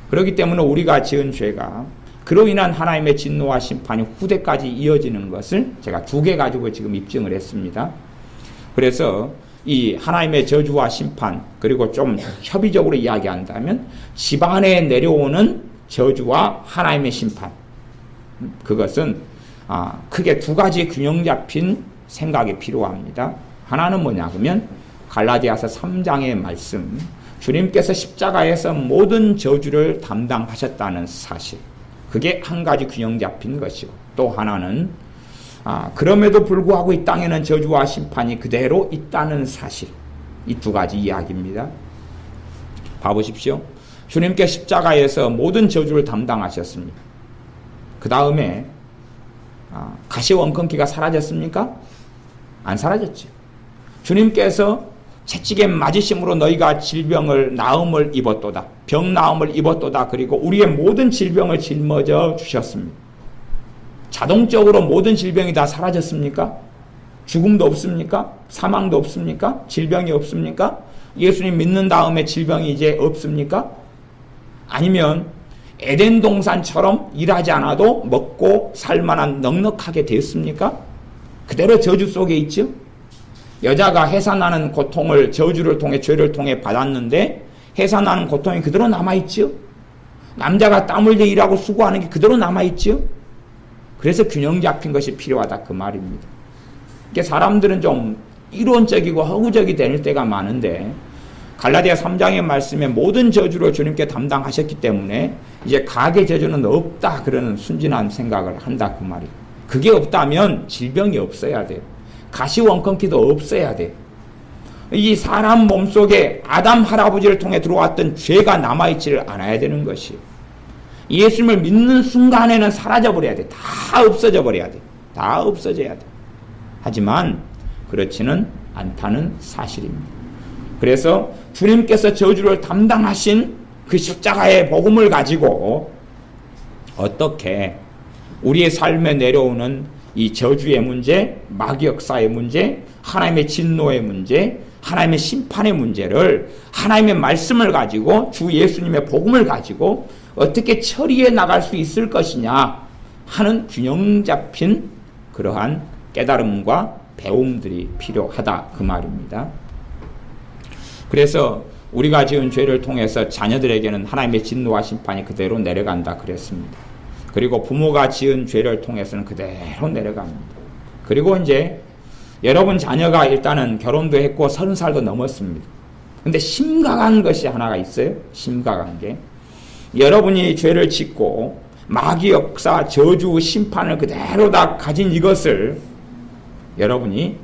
그렇기 때문에 우리가 지은 죄가 그로 인한 하나님의 진노와 심판이 후대까지 이어지는 것을 제가 2개 가지고 지금 입증을 했습니다. 그래서 이 하나님의 저주와 심판 그리고 좀 협의적으로 이야기한다면 집안에 내려오는 저주와 하나님의 심판, 그것은 크게 2가지 균형 잡힌 생각이 필요합니다. 하나는 뭐냐 그러면 갈라디아서 3장의 말씀, 주님께서 십자가에서 모든 저주를 담당하셨다는 사실, 그게 한 가지 균형 잡힌 것이고, 또 하나는 그럼에도 불구하고 이 땅에는 저주와 심판이 그대로 있다는 사실, 이 2가지 이야기입니다. 봐보십시오. 주님께 십자가에서 모든 저주를 담당하셨습니다. 그 다음에 가시원컨기가 사라졌습니까? 안 사라졌죠. 주님께서 채찍에 맞으심으로 너희가 질병을 나음을 입었도다. 병 나음을 입었도다. 그리고 우리의 모든 질병을 짊어져 주셨습니다. 자동적으로 모든 질병이 다 사라졌습니까? 죽음도 없습니까? 사망도 없습니까? 질병이 없습니까? 예수님 믿는 다음에 질병이 이제 없습니까? 아니면 에덴 동산처럼 일하지 않아도 먹고 살만한 넉넉하게 되었습니까? 그대로 저주 속에 있죠. 여자가 해산나는 고통을 저주를 통해 죄를 통해 받았는데 해산나는 고통이 그대로 남아있죠. 남자가 땀 흘려 일하고 수고하는 게 그대로 남아있죠. 그래서 균형 잡힌 것이 필요하다 그 말입니다. 이게 사람들은 좀 이론적이고 허구적이 될 때가 많은데 갈라디아 3장의 말씀에 모든 저주를 주님께 담당하셨기 때문에 이제 가계 저주는 없다 그러는 순진한 생각을 한다 그 말이에요. 그게 없다면 질병이 없어야 돼요. 가시원컨기도 없어야 돼요. 이 사람 몸속에 아담 할아버지를 통해 들어왔던 죄가 남아있지를 않아야 되는 것이에요. 예수님을 믿는 순간에는 사라져버려야 돼. 다 없어져 버려야 돼. 다 없어져야 돼. 하지만 그렇지는 않다는 사실입니다. 그래서 주님께서 저주를 담당하신 그 십자가의 복음을 가지고 어떻게 우리의 삶에 내려오는 이 저주의 문제, 마귀역사의 문제, 하나님의 진노의 문제, 하나님의 심판의 문제를 하나님의 말씀을 가지고 주 예수님의 복음을 가지고 어떻게 처리해 나갈 수 있을 것이냐 하는 균형 잡힌 그러한 깨달음과 배움들이 필요하다 그 말입니다. 그래서 우리가 지은 죄를 통해서 자녀들에게는 하나님의 진노와 심판이 그대로 내려간다 그랬습니다. 그리고 부모가 지은 죄를 통해서는 그대로 내려갑니다. 그리고 이제 여러분 자녀가 일단은 결혼도 했고 30살도 넘었습니다. 근데 심각한 것이 하나가 있어요. 심각한 게. 여러분이 죄를 짓고 마귀 역사, 저주, 심판을 그대로 다 가진 이것을 여러분이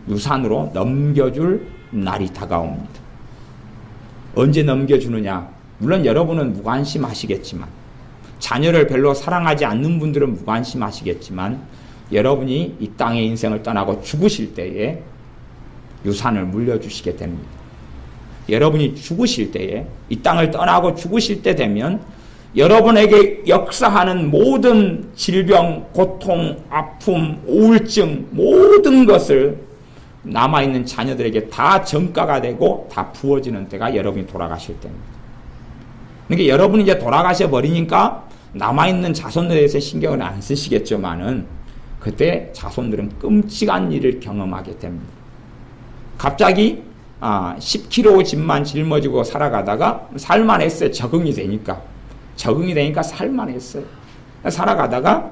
유산으로 넘겨줄 날이 다가옵니다. 언제 넘겨주느냐? 물론 여러분은 무관심하시겠지만, 자녀를 별로 사랑하지 않는 분들은 무관심하시겠지만, 여러분이 이 땅의 인생을 떠나고 죽으실 때에 유산을 물려주시게 됩니다. 여러분이 죽으실 때에, 이 땅을 떠나고 죽으실 때 되면 여러분에게 역사하는 모든 질병, 고통, 아픔, 우울증, 모든 것을 남아있는 자녀들에게 다 전가가 되고 다 부어지는 때가 여러분이 돌아가실 때입니다. 그러니까 여러분이 이제 돌아가셔 버리니까 남아있는 자손들에 대해서 신경을 안 쓰시겠지만은 그때 자손들은 끔찍한 일을 경험하게 됩니다. 갑자기 10kg 짐만 짊어지고 살아가다가 살만했어요. 적응이 되니까 살만했어요. 살아가다가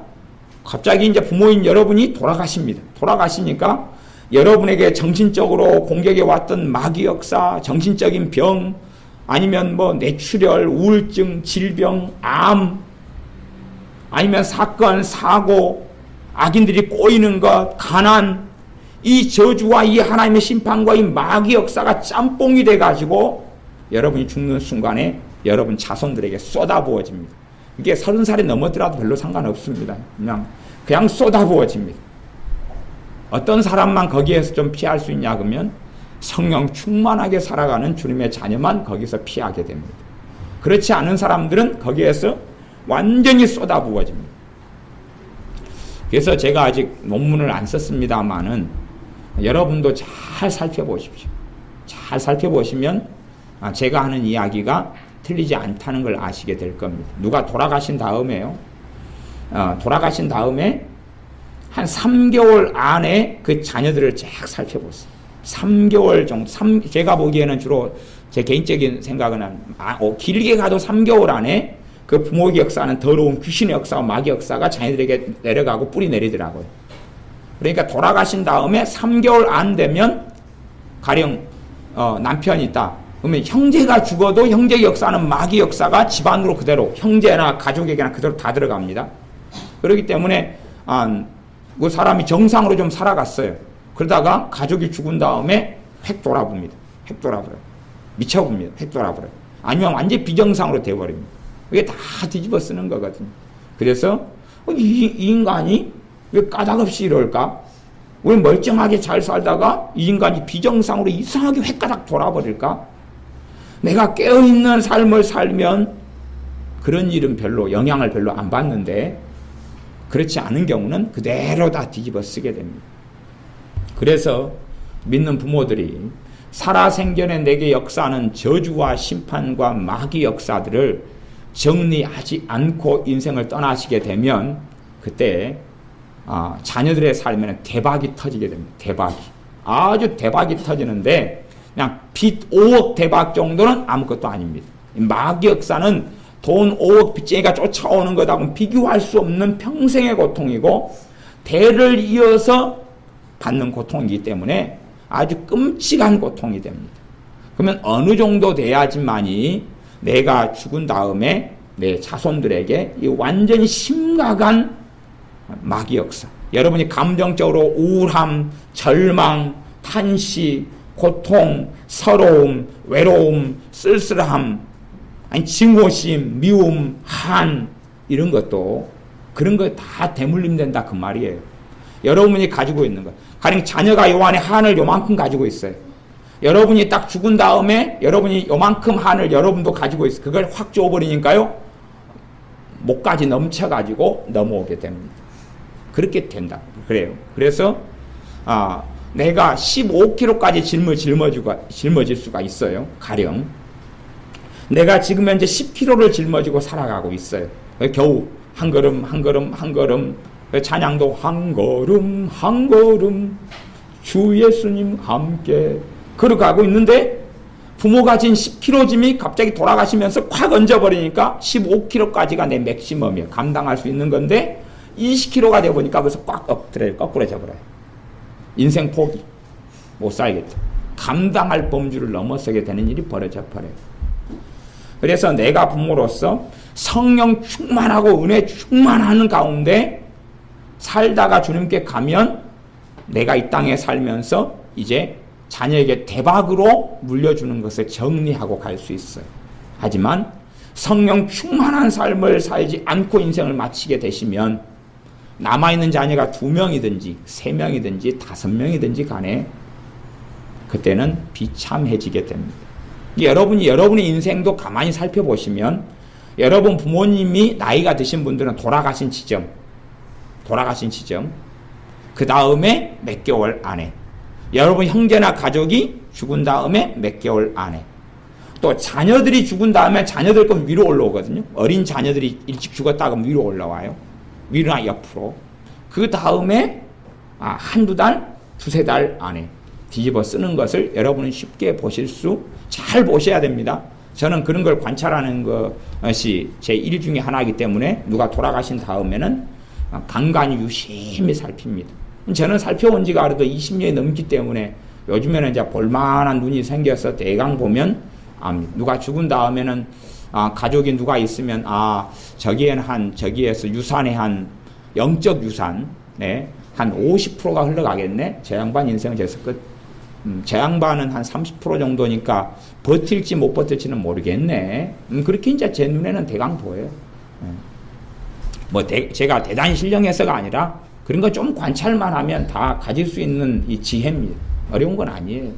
갑자기 이제 부모인 여러분이 돌아가십니다. 돌아가시니까 여러분에게 정신적으로 공격해 왔던 마귀 역사, 정신적인 병, 아니면 뭐 뇌출혈, 우울증, 질병, 암, 아니면 사건, 사고, 악인들이 꼬이는 것, 가난, 이 저주와 이 하나님의 심판과 이 마귀 역사가 짬뽕이 돼가지고 여러분이 죽는 순간에 여러분 자손들에게 쏟아부어집니다. 이게 30살이 넘었더라도 별로 상관없습니다. 그냥 쏟아부어집니다. 어떤 사람만 거기에서 좀 피할 수 있냐 그러면 성령 충만하게 살아가는 주님의 자녀만 거기서 피하게 됩니다. 그렇지 않은 사람들은 거기에서 완전히 쏟아부어집니다. 그래서 제가 아직 논문을 안 썼습니다만은 여러분도 잘 살펴보십시오. 잘 살펴보시면 제가 하는 이야기가 틀리지 않다는 걸 아시게 될 겁니다. 누가 돌아가신 다음에요. 돌아가신 다음에 한 3개월 안에 그 자녀들을 쫙 살펴보세요. 3개월 정도, 제가 보기에는 주로 제 개인적인 생각은 길게 가도 3개월 안에 그 부모의 역사는 더러운 귀신의 역사와 마귀 역사가 자녀들에게 내려가고 뿌리 내리더라고요. 그러니까 돌아가신 다음에 3개월 안 되면 가령 남편이 있다. 그러면 형제가 죽어도 형제 역사는 마귀 역사가 집안으로 그대로 형제나 가족에게나 그대로 다 들어갑니다. 그렇기 때문에 그 사람이 정상으로 좀 살아갔어요. 그러다가 가족이 죽은 다음에 획 돌아봅니다. 획 돌아버려요. 미쳐봅니다. 획 돌아버려요. 아니면 완전히 비정상으로 되어버립니다. 이게 다 뒤집어 쓰는 거거든요. 그래서 이 인간이 왜 까닭없이 이럴까? 왜 멀쩡하게 잘 살다가 이 인간이 비정상으로 이상하게 획가닥 돌아버릴까? 내가 깨어있는 삶을 살면 그런 일은 별로 영향을 별로 안 받는데 그렇지 않은 경우는 그대로 다 뒤집어 쓰게 됩니다. 그래서 믿는 부모들이 살아생전에 내게 역사하는 저주와 심판과 마귀 역사들을 정리하지 않고 인생을 떠나시게 되면 그때 자녀들의 삶에는 대박이 터지게 됩니다. 대박이. 아주 대박이 터지는데 그냥 빚 5억 대박 정도는 아무것도 아닙니다. 마귀 역사는 돈 5억 빚쟁이가 쫓아오는 것하고는 비교할 수 없는 평생의 고통이고 대를 이어서 받는 고통이기 때문에 아주 끔찍한 고통이 됩니다. 그러면 어느 정도 돼야지만이 내가 죽은 다음에 내 자손들에게 이 완전히 심각한 마귀 역사, 여러분이 감정적으로 우울함, 절망, 탄식, 고통, 서러움, 외로움, 쓸쓸함, 아니 증오심, 미움, 한 이런 것도 그런 거 다 대물림된다 그 말이에요. 여러분이 가지고 있는 것. 가령 자녀가 요 안에 한을 요만큼 가지고 있어요. 여러분이 딱 죽은 다음에 여러분이 요만큼 한을 여러분도 가지고 있어요. 그걸 확 줘버리니까요. 목까지 넘쳐가지고 넘어오게 됩니다. 그렇게 된다. 그래요. 그래서 내가 15kg까지 짊어질 수가 있어요. 가령. 내가 지금 현재 10kg를 짊어지고 살아가고 있어요. 겨우 한 걸음 한 걸음 한 걸음 찬양도 한 걸음 한 걸음 주 예수님 함께 걸어가고 있는데 부모가 진 10kg 짐이 갑자기 돌아가시면서 콱 얹어버리니까 15kg까지가 내 맥시멈이에요. 감당할 수 있는 건데 20kg가 되어보니까 벌써 꽉 엎드려요. 거꾸로 져버려요. 인생 포기. 못 살겠다. 감당할 범주를 넘어서게 되는 일이 벌어져 버려요. 그래서 내가 부모로서 성령 충만하고 은혜 충만하는 가운데 살다가 주님께 가면 내가 이 땅에 살면서 이제 자녀에게 대박으로 물려주는 것을 정리하고 갈 수 있어요. 하지만 성령 충만한 삶을 살지 않고 인생을 마치게 되시면 남아있는 자녀가 2명이든지 3명이든지 5명이든지 간에 그때는 비참해지게 됩니다. 여러분의 인생도 가만히 살펴보시면 여러분 부모님이 나이가 드신 분들은 돌아가신 지점 그 다음에 몇 개월 안에 여러분 형제나 가족이 죽은 다음에 몇 개월 안에 또 자녀들이 죽은 다음에 자녀들 건 위로 올라오거든요. 어린 자녀들이 일찍 죽었다 그러면 위로 올라와요. 위로나 옆으로. 그 다음에 한두 달, 두세 달 안에 뒤집어 쓰는 것을 여러분은 쉽게 잘 보셔야 됩니다. 저는 그런 걸 관찰하는 것이 제 일 중에 하나이기 때문에 누가 돌아가신 다음에는 간간히 유심히 살핍니다. 저는 살펴온 지가 그래도 20년이 넘기 때문에 요즘에는 이제 볼만한 눈이 생겨서 대강 보면 누가 죽은 다음에는 가족이 누가 있으면 저기에서 유산의 한 영적 유산 한 50%가 흘러가겠네. 제 양반 인생은 저기서 끝. 제 양반은 한 30% 정도니까 버틸지 못 버틸지는 모르겠네. 그렇게 이제 제 눈에는 대강 보여요. 제가 대단히 신령해서가 아니라 그런 거 좀 관찰만 하면 다 가질 수 있는 이 지혜입니다. 어려운 건 아니에요.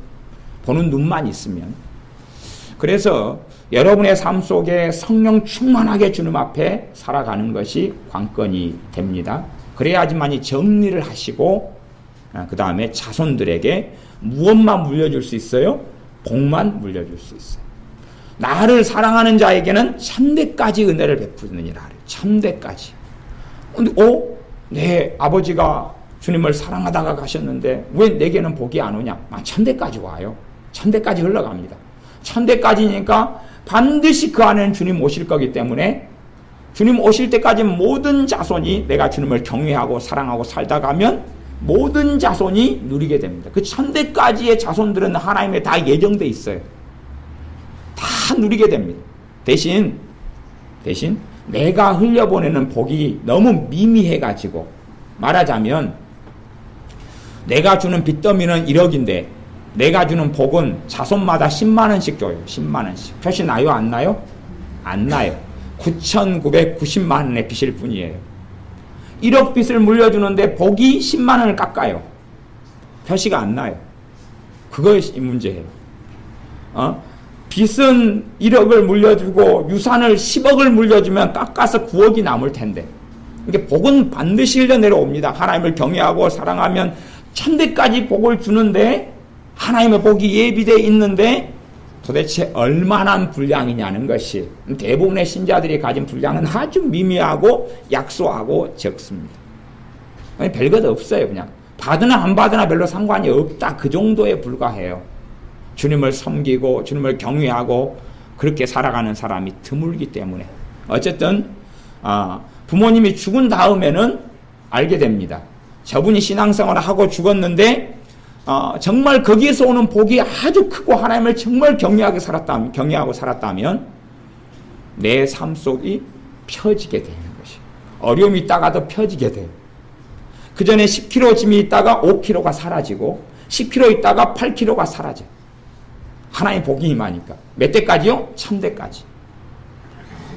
보는 눈만 있으면. 그래서 여러분의 삶 속에 성령 충만하게 주님 앞에 살아가는 것이 관건이 됩니다. 그래야지만이 정리를 하시고 그 다음에 자손들에게 무엇만 물려줄 수 있어요? 복만 물려줄 수 있어요. 나를 사랑하는 자에게는 천대까지 은혜를 베푸느니라. 천대까지. 근데 내 아버지가 주님을 사랑하다가 가셨는데 왜 내게는 복이 안 오냐? 천대까지 와요. 천대까지 흘러갑니다. 천대까지니까 반드시 그 안에는 주님 오실 거기 때문에 주님 오실 때까지 모든 자손이 내가 주님을 경외하고 사랑하고 살다 가면 모든 자손이 누리게 됩니다. 그 천대까지의 자손들은 하나님에 다 예정돼 있어요. 다 누리게 됩니다. 대신 내가 흘려보내는 복이 너무 미미해가지고 말하자면 내가 주는 빚더미는 1억인데 내가 주는 복은 자손마다 10만 원씩 줘요. 10만 원씩. 표시 나요? 안 나요? 안 나요. 9,990만 원의 빚일 뿐이에요. 1억 빚을 물려주는데 복이 10만 원을 깎아요. 표시가 안 나요. 그것이 문제예요. 빚은 1억을 물려주고 유산을 10억을 물려주면 깎아서 9억이 남을 텐데. 이게 복은 반드시 흘려 내려옵니다. 하나님을 경외하고 사랑하면 천대까지 복을 주는데 하나님의 복이 예비되어 있는데 도대체 얼마나 분량이냐는 것이 대부분의 신자들이 가진 분량은 아주 미미하고 약소하고 적습니다. 별것 없어요. 그냥 받으나 안 받으나 별로 상관이 없다. 그 정도에 불과해요. 주님을 섬기고 주님을 경외하고 그렇게 살아가는 사람이 드물기 때문에 어쨌든 부모님이 죽은 다음에는 알게 됩니다. 저분이 신앙생활을 하고 죽었는데 정말 거기에서 오는 복이 아주 크고 하나님을 정말 경외하고 살았다면 내 삶 속이 펴지게 되는 것이 어려움이 있다가도 펴지게 돼요. 그 전에 10kg 짐이 있다가 5kg가 사라지고 10kg 있다가 8kg가 사라져요. 하나님의 복이 임하니까. 몇 대까지요? 1000대까지.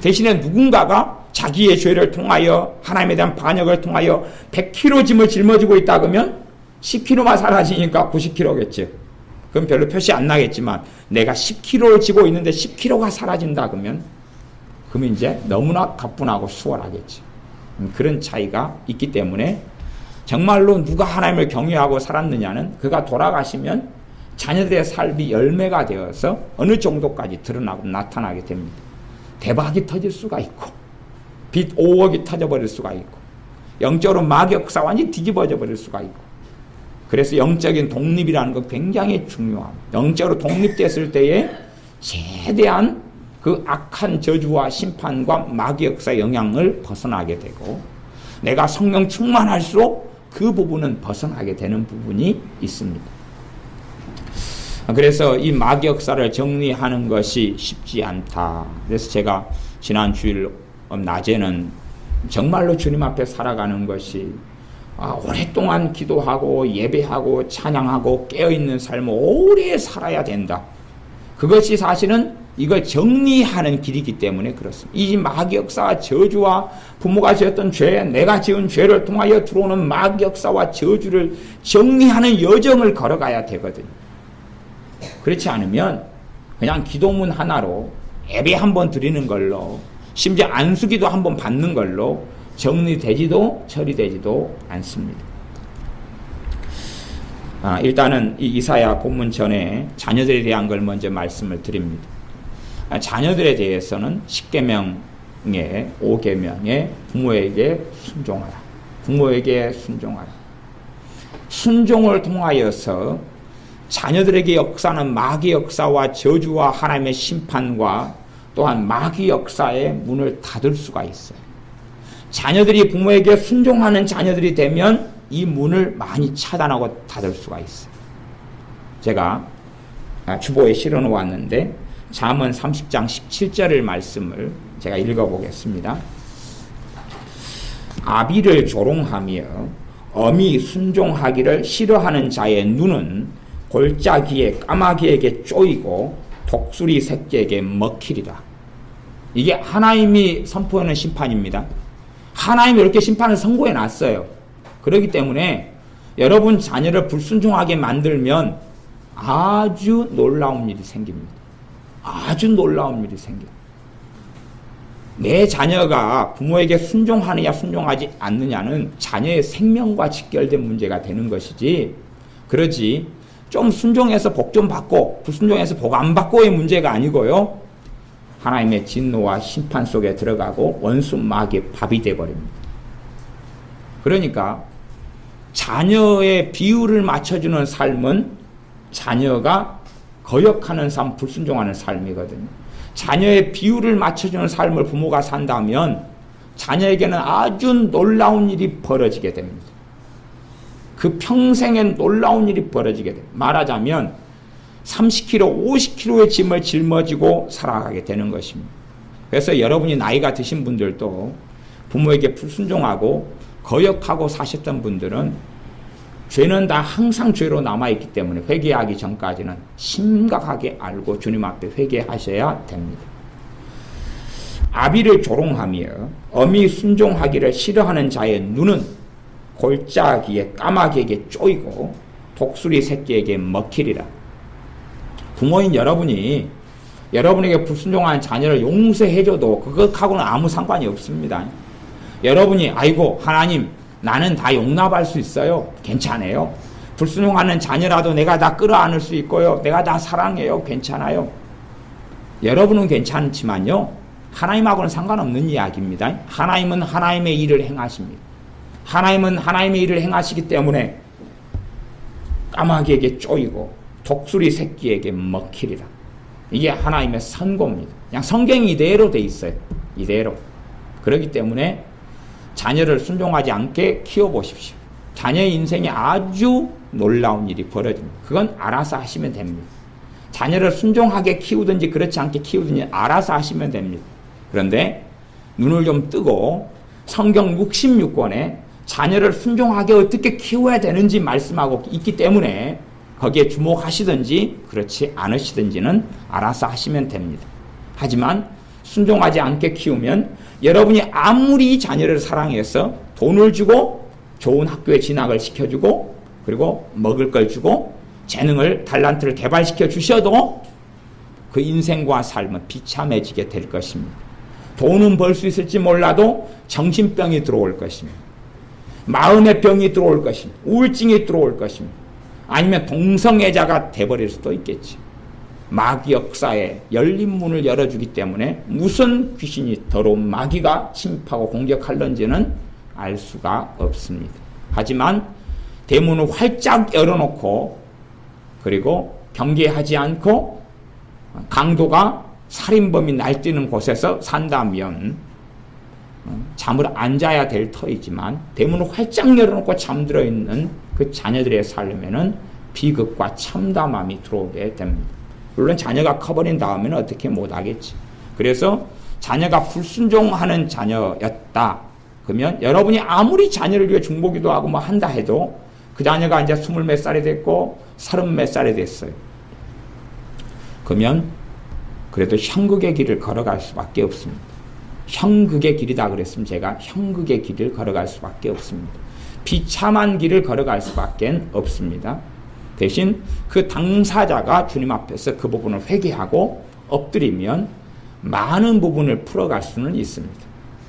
대신에 누군가가 자기의 죄를 통하여 하나님에 대한 반역을 통하여 100kg 짐을 짊어지고 있다 그러면 10kg만 사라지니까 90kg겠죠. 그럼 별로 표시 안 나겠지만 내가 10kg를 지고 있는데 10kg가 사라진다 그러면 이제 너무나 가뿐하고 수월하겠죠. 그런 차이가 있기 때문에 정말로 누가 하나님을 경외하고 살았느냐는 그가 돌아가시면 자녀들의 삶이 열매가 되어서 어느 정도까지 드러나고 나타나게 됩니다. 대박이 터질 수가 있고 빚 5억이 터져버릴 수가 있고 영적으로 마귀역사 완전히 뒤집어져 버릴 수가 있고 그래서 영적인 독립이라는 거 굉장히 중요합니다. 영적으로 독립됐을 때에 최대한 그 악한 저주와 심판과 마귀역사 영향을 벗어나게 되고 내가 성령 충만할수록 그 부분은 벗어나게 되는 부분이 있습니다. 그래서 이 마귀 역사를 정리하는 것이 쉽지 않다. 그래서 제가 지난 주일 낮에는 정말로 주님 앞에 살아가는 것이 오랫동안 기도하고 예배하고 찬양하고 깨어있는 삶을 오래 살아야 된다. 그것이 사실은 이걸 정리하는 길이기 때문에 그렇습니다. 이 마귀 역사와 저주와 부모가 지었던 죄, 내가 지은 죄를 통하여 들어오는 마귀 역사와 저주를 정리하는 여정을 걸어가야 되거든요. 그렇지 않으면 그냥 기도문 하나로 예배 한번 드리는 걸로, 심지어 안수기도 한번 받는 걸로 정리되지도 처리되지도 않습니다. 일단은 이 이사야 본문 전에 자녀들에 대한 걸 먼저 말씀을 드립니다. 자녀들에 대해서는 10계명의 5계명에 부모에게 순종하라. 부모에게 순종하라. 순종을 통하여서 자녀들에게 역사하는 마귀 역사와 저주와 하나님의 심판과 또한 마귀 역사의 문을 닫을 수가 있어요. 자녀들이 부모에게 순종하는 자녀들이 되면 이 문을 많이 차단하고 닫을 수가 있어요. 제가 주보에 실어 놓았는데 잠언 30장 17절의 말씀을 제가 읽어보겠습니다. 아비를 조롱하며 엄히 순종하기를 싫어하는 자의 눈은 골짜기에 까마귀에게 쪼이고 독수리 새끼에게 먹히리라. 이게 하나님이 선포하는 심판입니다. 하나님이 이렇게 심판을 선고해 놨어요. 그렇기 때문에 여러분 자녀를 불순종하게 만들면 아주 놀라운 일이 생깁니다. 아주 놀라운 일이 생겨요. 내 자녀가 부모에게 순종하느냐 순종하지 않느냐는 자녀의 생명과 직결된 문제가 되는 것이지, 그러지 좀 순종해서 복 좀 받고 불순종해서 복 안 받고의 문제가 아니고요. 하나님의 진노와 심판 속에 들어가고 원수 마귀의 밥이 되어버립니다. 그러니까 자녀의 비율을 맞춰주는 삶은 자녀가 거역하는 삶, 불순종하는 삶이거든요. 자녀의 비율을 맞춰주는 삶을 부모가 산다면 자녀에게는 아주 놀라운 일이 벌어지게 됩니다. 그 평생에 놀라운 일이 벌어지게 됩니다. 말하자면 30kg, 50kg의 짐을 짊어지고 살아가게 되는 것입니다. 그래서 여러분이 나이가 드신 분들도 부모에게 불순종하고 거역하고 사셨던 분들은 죄는 다 항상 죄로 남아있기 때문에 회개하기 전까지는 심각하게 알고 주님 앞에 회개하셔야 됩니다. 아비를 조롱하며 엄히 순종하기를 싫어하는 자의 눈은 골짜기에 까마귀에게 쪼이고 독수리 새끼에게 먹히리라. 부모인 여러분이 여러분에게 불순종한 자녀를 용서해줘도 그것하고는 아무 상관이 없습니다. 여러분이 아이고 하나님 나는 다 용납할 수 있어요. 괜찮아요. 불순종하는 자녀라도 내가 다 끌어안을 수 있고요. 내가 다 사랑해요. 괜찮아요. 여러분은 괜찮지만요. 하나님하고는 상관없는 이야기입니다. 하나님은 하나님의 일을 행하십니다. 하나님은 하나님의 일을 행하시기 때문에 까마귀에게 쪼이고 독수리 새끼에게 먹히리라. 이게 하나님의 선고입니다. 그냥 성경이 이대로 돼 있어요. 이대로. 그렇기 때문에 자녀를 순종하지 않게 키워보십시오. 자녀의 인생에 아주 놀라운 일이 벌어집니다. 그건 알아서 하시면 됩니다. 자녀를 순종하게 키우든지 그렇지 않게 키우든지 알아서 하시면 됩니다. 그런데 눈을 좀 뜨고 성경 66권에 자녀를 순종하게 어떻게 키워야 되는지 말씀하고 있기 때문에 거기에 주목하시든지 그렇지 않으시든지는 알아서 하시면 됩니다. 하지만 순종하지 않게 키우면 여러분이 아무리 자녀를 사랑해서 돈을 주고 좋은 학교에 진학을 시켜주고 그리고 먹을 걸 주고 재능을 달란트를 개발시켜 주셔도 그 인생과 삶은 비참해지게 될 것입니다. 돈은 벌 수 있을지 몰라도 정신병이 들어올 것입니다. 마음의 병이 들어올 것입니다. 우울증이 들어올 것입니다. 아니면 동성애자가 돼버릴 수도 있겠지. 마귀 역사에 열린 문을 열어주기 때문에 무슨 귀신이 더러운 마귀가 침입하고 공격할런지는 알 수가 없습니다. 하지만 대문을 활짝 열어놓고 그리고 경계하지 않고 강도가 살인범이 날뛰는 곳에서 산다면 잠을 안 자야 될 터이지만 대문을 활짝 열어놓고 잠들어 있는 그 자녀들의 삶에는 비극과 참담함이 들어오게 됩니다. 물론 자녀가 커버린 다음에는 어떻게 못하겠지. 그래서 자녀가 불순종하는 자녀였다. 그러면 여러분이 아무리 자녀를 위해 중보기도 하고 뭐 한다 해도 그 자녀가 이제 20몇 살이 됐고 30몇 살이 됐어요. 그러면 그래도 형극의 길을 걸어갈 수밖에 없습니다. 형극의 길이다 그랬으면 제가 형극의 길을 걸어갈 수밖에 없습니다. 비참한 길을 걸어갈 수밖에 없습니다. 대신 그 당사자가 주님 앞에서 그 부분을 회개하고 엎드리면 많은 부분을 풀어갈 수는 있습니다.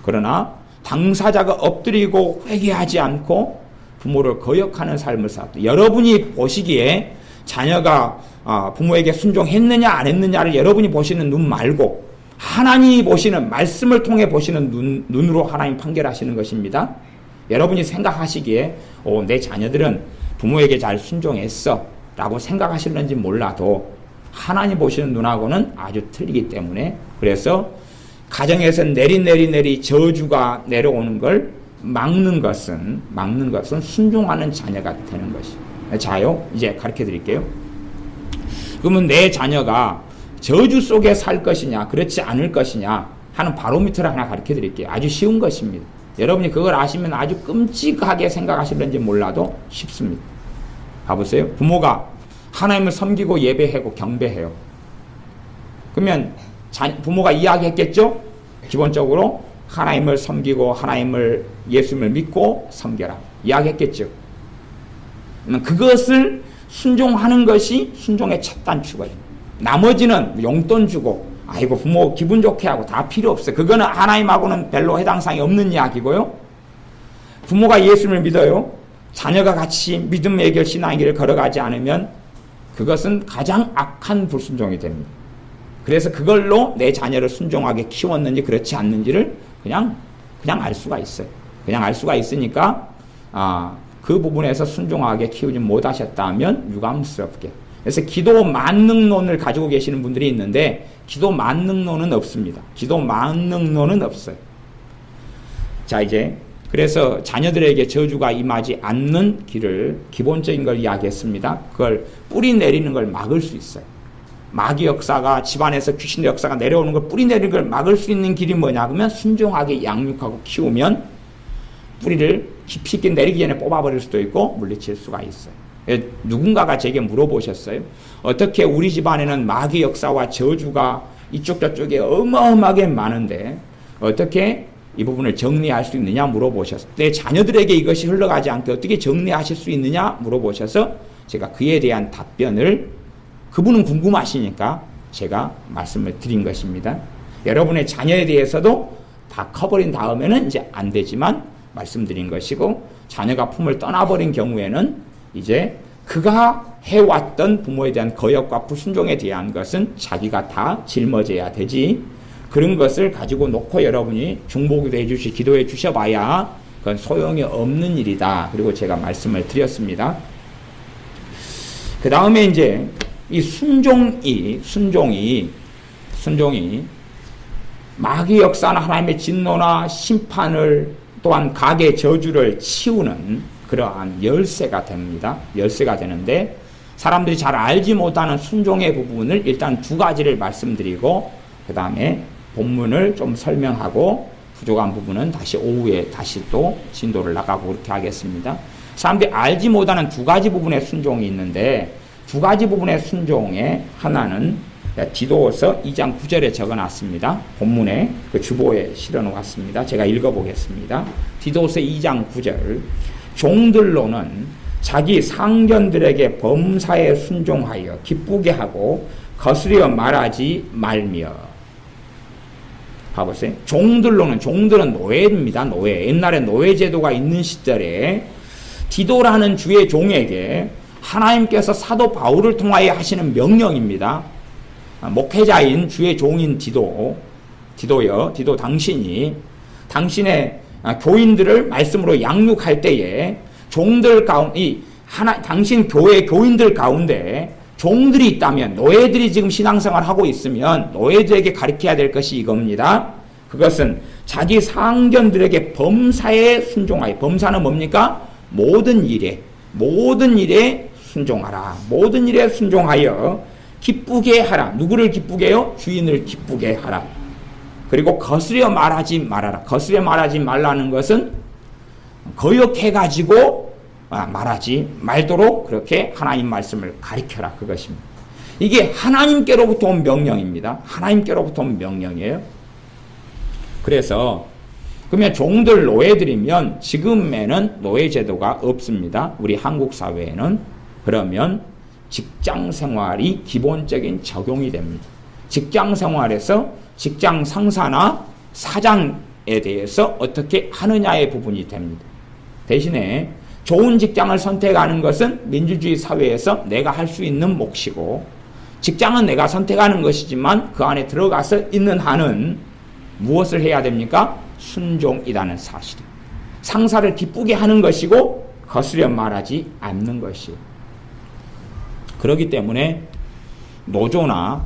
그러나 당사자가 엎드리고 회개하지 않고 부모를 거역하는 삶을 살았다. 여러분이 보시기에 자녀가 부모에게 순종했느냐 안 했느냐를 여러분이 보시는 눈 말고 하나님이 보시는 말씀을 통해 보시는 눈으로 하나님 판결하시는 것입니다. 여러분이 생각하시기에 내 자녀들은 부모에게 잘 순종했어 라고 생각하실는지 몰라도 하나님 보시는 눈하고는 아주 틀리기 때문에 그래서 가정에서 내리 저주가 내려오는 걸 막는 것은 순종하는 자녀가 되는 것이. 자요, 이제 가르쳐 드릴게요. 그러면 내 자녀가 저주 속에 살 것이냐, 그렇지 않을 것이냐 하는 바로미터를 하나 가르쳐 드릴게요. 아주 쉬운 것입니다. 여러분이 그걸 아시면 아주 끔찍하게 생각하실는지 몰라도 쉽습니다. 봐보세요. 부모가 하나님을 섬기고 예배하고 경배해요. 그러면 부모가 이야기했겠죠? 기본적으로 하나님을 섬기고 하나님을 예수님을 믿고 섬겨라. 이야기했겠죠. 그것을 순종하는 것이 순종의 첫 단추거든요. 나머지는 용돈 주고 아이고 부모 기분 좋게 하고 다 필요 없어요. 그거는 하나님하고는 별로 해당사항이 없는 이야기고요. 부모가 예수님을 믿어요. 자녀가 같이 믿음의 길 신앙의 길을 걸어가지 않으면 그것은 가장 악한 불순종이 됩니다. 그래서 그걸로 내 자녀를 순종하게 키웠는지 그렇지 않는지를 그냥 알 수가 있어요. 그냥 알 수가 있으니까 그 부분에서 순종하게 키우지 못하셨다면 유감스럽게. 그래서 기도 만능론을 가지고 계시는 분들이 있는데 기도 만능론은 없습니다. 기도 만능론은 없어요. 자, 이제 그래서 자녀들에게 저주가 임하지 않는 길을 기본적인 걸 이야기했습니다. 그걸 뿌리 내리는 걸 막을 수 있어요. 마귀 역사가 집안에서 귀신의 역사가 내려오는 걸 뿌리 내리는 걸 막을 수 있는 길이 뭐냐 그러면 순종하게 양육하고 키우면 뿌리를 깊이 있게 내리기 전에 뽑아버릴 수도 있고 물리칠 수가 있어요. 누군가가 제게 물어보셨어요. 어떻게 우리 집안에는 마귀 역사와 저주가 이쪽 저쪽에 어마어마하게 많은데 어떻게 이 부분을 정리할 수 있느냐 물어보셔서 내 자녀들에게 이것이 흘러가지 않게 어떻게 정리하실 수 있느냐 물어보셔서 제가 그에 대한 답변을 그분은 궁금하시니까 제가 말씀을 드린 것입니다. 여러분의 자녀에 대해서도 다 커버린 다음에는 이제 안 되지만 말씀드린 것이고 자녀가 품을 떠나버린 경우에는 이제 그가 해왔던 부모에 대한 거역과 불순종에 대한 것은 자기가 다 짊어져야 되지 그런 것을 가지고 놓고 여러분이 중보기도 해주시 기도해 주셔봐야 그건 소용이 없는 일이다. 그리고 제가 말씀을 드렸습니다. 그 다음에 이제 이 순종이 마귀 역사나 하나님의 진노나 심판을 또한 각의 저주를 치우는 그러한 열쇠가 됩니다. 열쇠가 되는데 사람들이 잘 알지 못하는 순종의 부분을 일단 두 가지를 말씀드리고 그 다음에 본문을 좀 설명하고 부족한 부분은 다시 오후에 다시 또 진도를 나가고 그렇게 하겠습니다. 사람들이 알지 못하는 두 가지 부분의 순종이 있는데 두 가지 부분의 순종의 하나는 디도서 2장 9절에 적어놨습니다. 본문에 그 주보에 실어놓았습니다. 제가 읽어보겠습니다. 디도서 2장 9절 종들로는 자기 상견들에게 범사에 순종하여 기쁘게 하고 거스려 말하지 말며. 봐보세요. 종들은 노예입니다. 노예. 옛날에 노예제도가 있는 시절에 디도라는 주의 종에게 하나님께서 사도 바울을 통하여 하시는 명령입니다. 목회자인 주의 종인 디도 당신이 당신의 교인들을 말씀으로 양육할 때에 종들 가운데 당신 교회 교인들 가운데 종들이 있다면 노예들이 지금 신앙생활을 하고 있으면 노예들에게 가르쳐야 될 것이 이겁니다. 그것은 자기 상견들에게 범사에 순종하여 범사는 뭡니까? 모든 일에 순종하라. 모든 일에 순종하여 기쁘게 하라. 누구를 기쁘게 해요? 주인을 기쁘게 하라. 그리고 거스려 말하지 말아라. 거스려 말하지 말라는 것은 거역해가지고 말하지 말도록 그렇게 하나님 말씀을 가르쳐라. 그것입니다. 이게 하나님께로부터 온 명령입니다. 하나님께로부터 온 명령이에요. 그래서 그러면 종들 노예들이면 지금에는 노예제도가 없습니다. 우리 한국 사회에는. 그러면 직장 생활이 기본적인 적용이 됩니다. 직장 생활에서 직장 상사나 사장에 대해서 어떻게 하느냐의 부분이 됩니다. 대신에 좋은 직장을 선택하는 것은 민주주의 사회에서 내가 할 수 있는 몫이고, 직장은 내가 선택하는 것이지만 그 안에 들어가서 있는 한은 무엇을 해야 됩니까? 순종이라는 사실입니다. 상사를 기쁘게 하는 것이고 거스려 말하지 않는 것이에요. 그렇기 때문에 노조나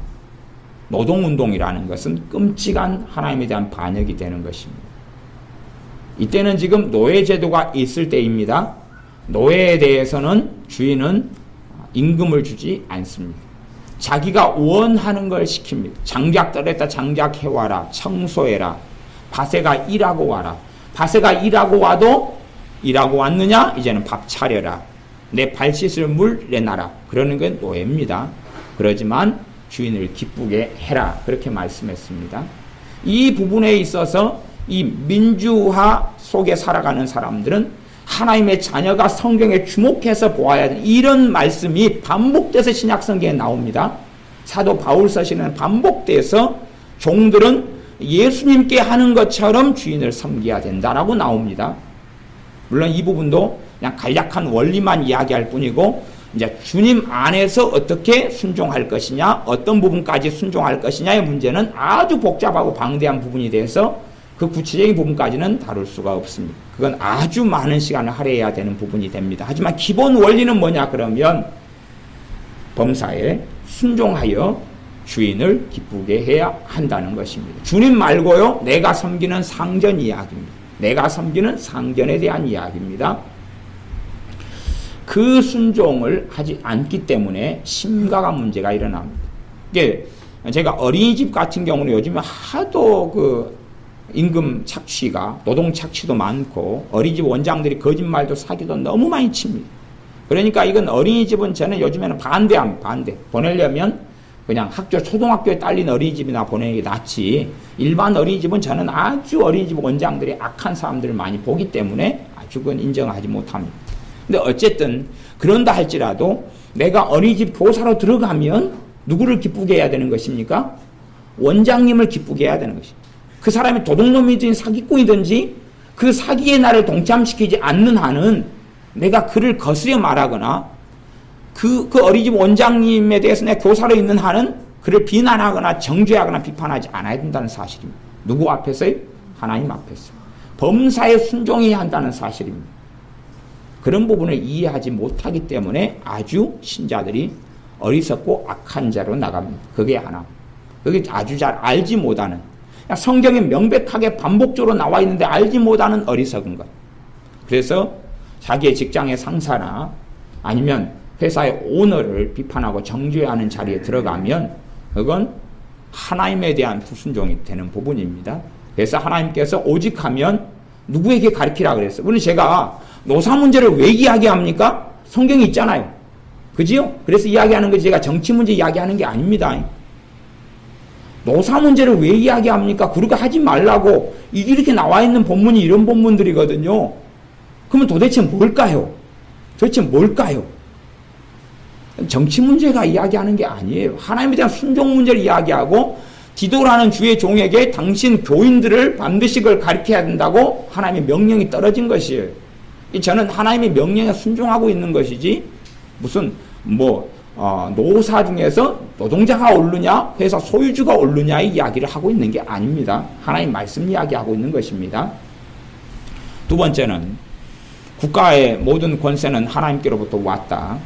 노동운동이라는 것은 끔찍한 하나님에 대한 반역이 되는 것입니다. 이때는 지금 노예제도가 있을 때입니다. 노예에 대해서는 주인은 임금을 주지 않습니다. 자기가 원하는 걸 시킵니다. 장작 떨었다 장작해와라. 청소해라. 바세가 일하고 와라. 바세가 일하고 와도 일하고 왔느냐? 이제는 밥 차려라. 내 발 씻을 물 내놔라. 그러는 게 노예입니다. 그러지만 주인을 기쁘게 해라. 그렇게 말씀했습니다. 이 부분에 있어서 이 민주화 속에 살아가는 사람들은 하나님의 자녀가 성경에 주목해서 보아야 하는 이런 말씀이 반복돼서 신약 성경에 나옵니다. 사도 바울 서신은 반복돼서 종들은 예수님께 하는 것처럼 주인을 섬겨야 된다라고 나옵니다. 물론 이 부분도 그냥 간략한 원리만 이야기할 뿐이고, 이제 주님 안에서 어떻게 순종할 것이냐, 어떤 부분까지 순종할 것이냐의 문제는 아주 복잡하고 방대한 부분이 돼서 그 구체적인 부분까지는 다룰 수가 없습니다. 그건 아주 많은 시간을 할애해야 되는 부분이 됩니다. 하지만 기본 원리는 뭐냐 그러면 범사에 순종하여 주인을 기쁘게 해야 한다는 것입니다. 주님 말고요, 내가 섬기는 상전 이야기입니다. 내가 섬기는 상전에 대한 이야기입니다. 그 순종을 하지 않기 때문에 심각한 문제가 일어납니다. 이게 제가 어린이집 같은 경우는 요즘에 하도 그 임금 착취가, 노동 착취도 많고 어린이집 원장들이 거짓말도 사기도 너무 많이 칩니다. 그러니까 이건 어린이집은 저는 요즘에는 반대. 보내려면 그냥 초등학교에 딸린 어린이집이나 보내는 게 낫지, 일반 어린이집은 저는 아주 어린이집 원장들이 악한 사람들을 많이 보기 때문에 아주 그건 인정하지 못합니다. 근데 어쨌든 그런다 할지라도 내가 어린이집 교사로 들어가면 누구를 기쁘게 해야 되는 것입니까? 원장님을 기쁘게 해야 되는 것입니다. 그 사람이 도둑놈이든 사기꾼이든지 그 사기에 나를 동참시키지 않는 한은 내가 그를 거스려 말하거나 그 어린이집 원장님에 대해서 내가 교사로 있는 한은 그를 비난하거나 정죄하거나 비판하지 않아야 된다는 사실입니다. 누구 앞에서요? 하나님 앞에서. 범사에 순종해야 한다는 사실입니다. 그런 부분을 이해하지 못하기 때문에 아주 신자들이 어리석고 악한 자로 나갑니다. 그게 하나. 그게 아주 잘 알지 못하는, 성경에 명백하게 반복적으로 나와 있는데 알지 못하는 어리석은 것. 그래서 자기의 직장의 상사나 아니면 회사의 오너를 비판하고 정죄하는 자리에 들어가면 그건 하나님에 대한 불순종이 되는 부분입니다. 그래서 하나님께서 오직 하면 누구에게 가르치라 그랬어요. 그런데 제가 노사 문제를 왜 이야기합니까? 성경이 있잖아요. 그지요? 그래서 이야기하는 거지 제가 정치 문제 이야기하는 게 아닙니다. 노사 문제를 왜 이야기합니까? 그렇게 하지 말라고 이렇게 나와 있는 본문이 이런 본문들이거든요. 그러면 도대체 뭘까요? 정치 문제가 이야기하는 게 아니에요. 하나님에 대한 순종 문제를 이야기하고 디도라는 주의 종에게 당신 교인들을 반드시 그걸 가르쳐야 된다고 하나님의 명령이 떨어진 것이에요. 저는 하나님의 명령에 순종하고 있는 것이지 무슨 노사 중에서 노동자가 옳느냐 회사 소유주가 옳느냐의 이야기를 하고 있는 게 아닙니다. 하나님 말씀 이야기하고 있는 것입니다. 두 번째는 국가의 모든 권세는 하나님께로부터 왔다.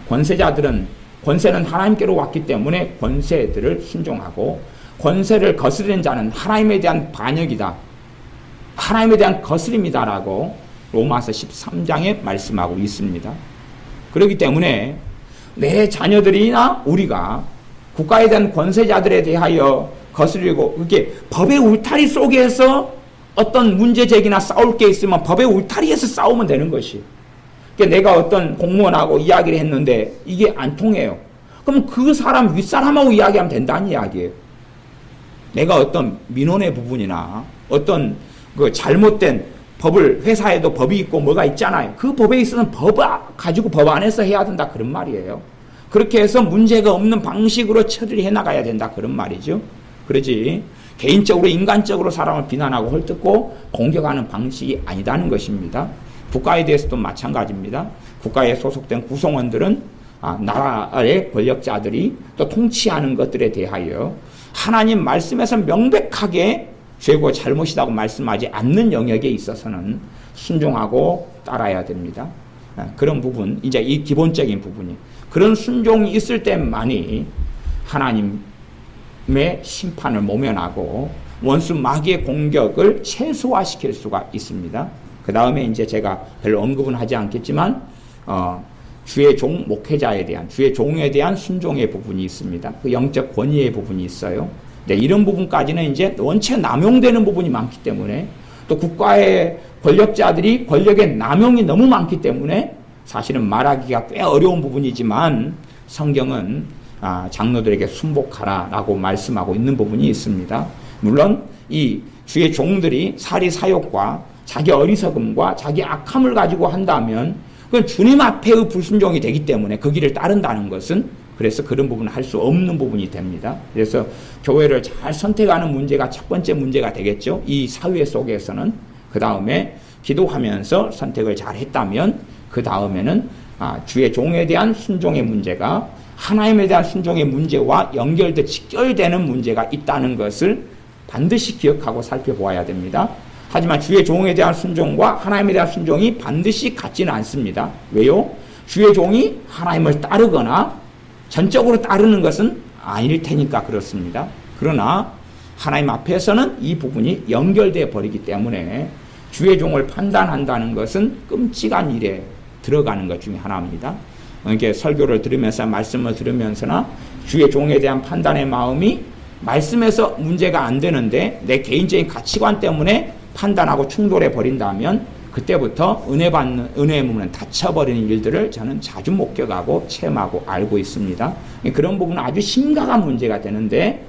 권세는 하나님께로 왔기 때문에 권세들을 순종하고, 권세를 거스르는 자는 하나님에 대한 반역이다, 하나님에 대한 거스림이다라고 로마서 13장에 말씀하고 있습니다. 그렇기 때문에 내 자녀들이나 우리가 국가에 대한 권세자들에 대하여 거스르고 그게 법의 울타리 속에서 어떤 문제 제기나 싸울 게 있으면 법의 울타리에서 싸우면 되는 것이. 그러니까 내가 어떤 공무원하고 이야기를 했는데 이게 안 통해요. 그럼 그 사람 윗사람하고 이야기하면 된다는 이야기예요. 내가 어떤 민원의 부분이나 어떤 그 잘못된 법을 회사에도 법이 있고 뭐가 있잖아요. 그 법에 있어서는 법 가지고 법 안에서 해야 된다 그런 말이에요. 그렇게 해서 문제가 없는 방식으로 처리해 나가야 된다 그런 말이죠. 그러지 개인적으로 인간적으로 사람을 비난하고 헐뜯고 공격하는 방식이 아니다는 것입니다. 국가에 대해서도 마찬가지입니다. 국가에 소속된 구성원들은 나라의 권력자들이 또 통치하는 것들에 대하여 하나님 말씀에서 명백하게 죄고 잘못이라고 말씀하지 않는 영역에 있어서는 순종하고 따라야 됩니다. 그런 부분, 이제 이 기본적인 부분이 그런 순종이 있을 때만이 하나님의 심판을 모면하고 원수 마귀의 공격을 최소화시킬 수가 있습니다. 그 다음에 이제 제가 별로 언급은 하지 않겠지만 주의 종 목회자에 대한 주의 종에 대한 순종의 부분이 있습니다. 그 영적 권위의 부분이 있어요. 네, 이런 부분까지는 이제 원체 남용되는 부분이 많기 때문에 또 국가의 권력자들이 권력의 남용이 너무 많기 때문에 사실은 말하기가 꽤 어려운 부분이지만 성경은 장로들에게 순복하라라고 말씀하고 있는 부분이 있습니다. 물론 이 주의 종들이 사리사욕과 자기 어리석음과 자기 악함을 가지고 한다면 그건 주님 앞에의 불순종이 되기 때문에 그 길을 따른다는 것은 그래서 그런 부분은 할 수 없는 부분이 됩니다. 그래서 교회를 잘 선택하는 문제가 첫 번째 문제가 되겠죠. 이 사회 속에서는 그 다음에 기도하면서 선택을 잘 했다면 그 다음에는 주의 종에 대한 순종의 문제가 하나님에 대한 순종의 문제와 연결돼 직결되는 문제가 있다는 것을 반드시 기억하고 살펴보아야 됩니다. 하지만 주의 종에 대한 순종과 하나님에 대한 순종이 반드시 같지는 않습니다. 왜요? 주의 종이 하나님을 따르거나 전적으로 따르는 것은 아닐 테니까 그렇습니다. 그러나 하나님 앞에서는 이 부분이 연결되어 버리기 때문에 주의 종을 판단한다는 것은 끔찍한 일에 들어가는 것 중에 하나입니다. 이렇게 설교를 들으면서 말씀을 들으면서나 주의 종에 대한 판단의 마음이 말씀에서 문제가 안 되는데 내 개인적인 가치관 때문에 판단하고 충돌해 버린다면 그때부터 은혜의 문은 닫혀버리는 일들을 저는 자주 목격하고 체험하고 알고 있습니다. 그런 부분은 아주 심각한 문제가 되는데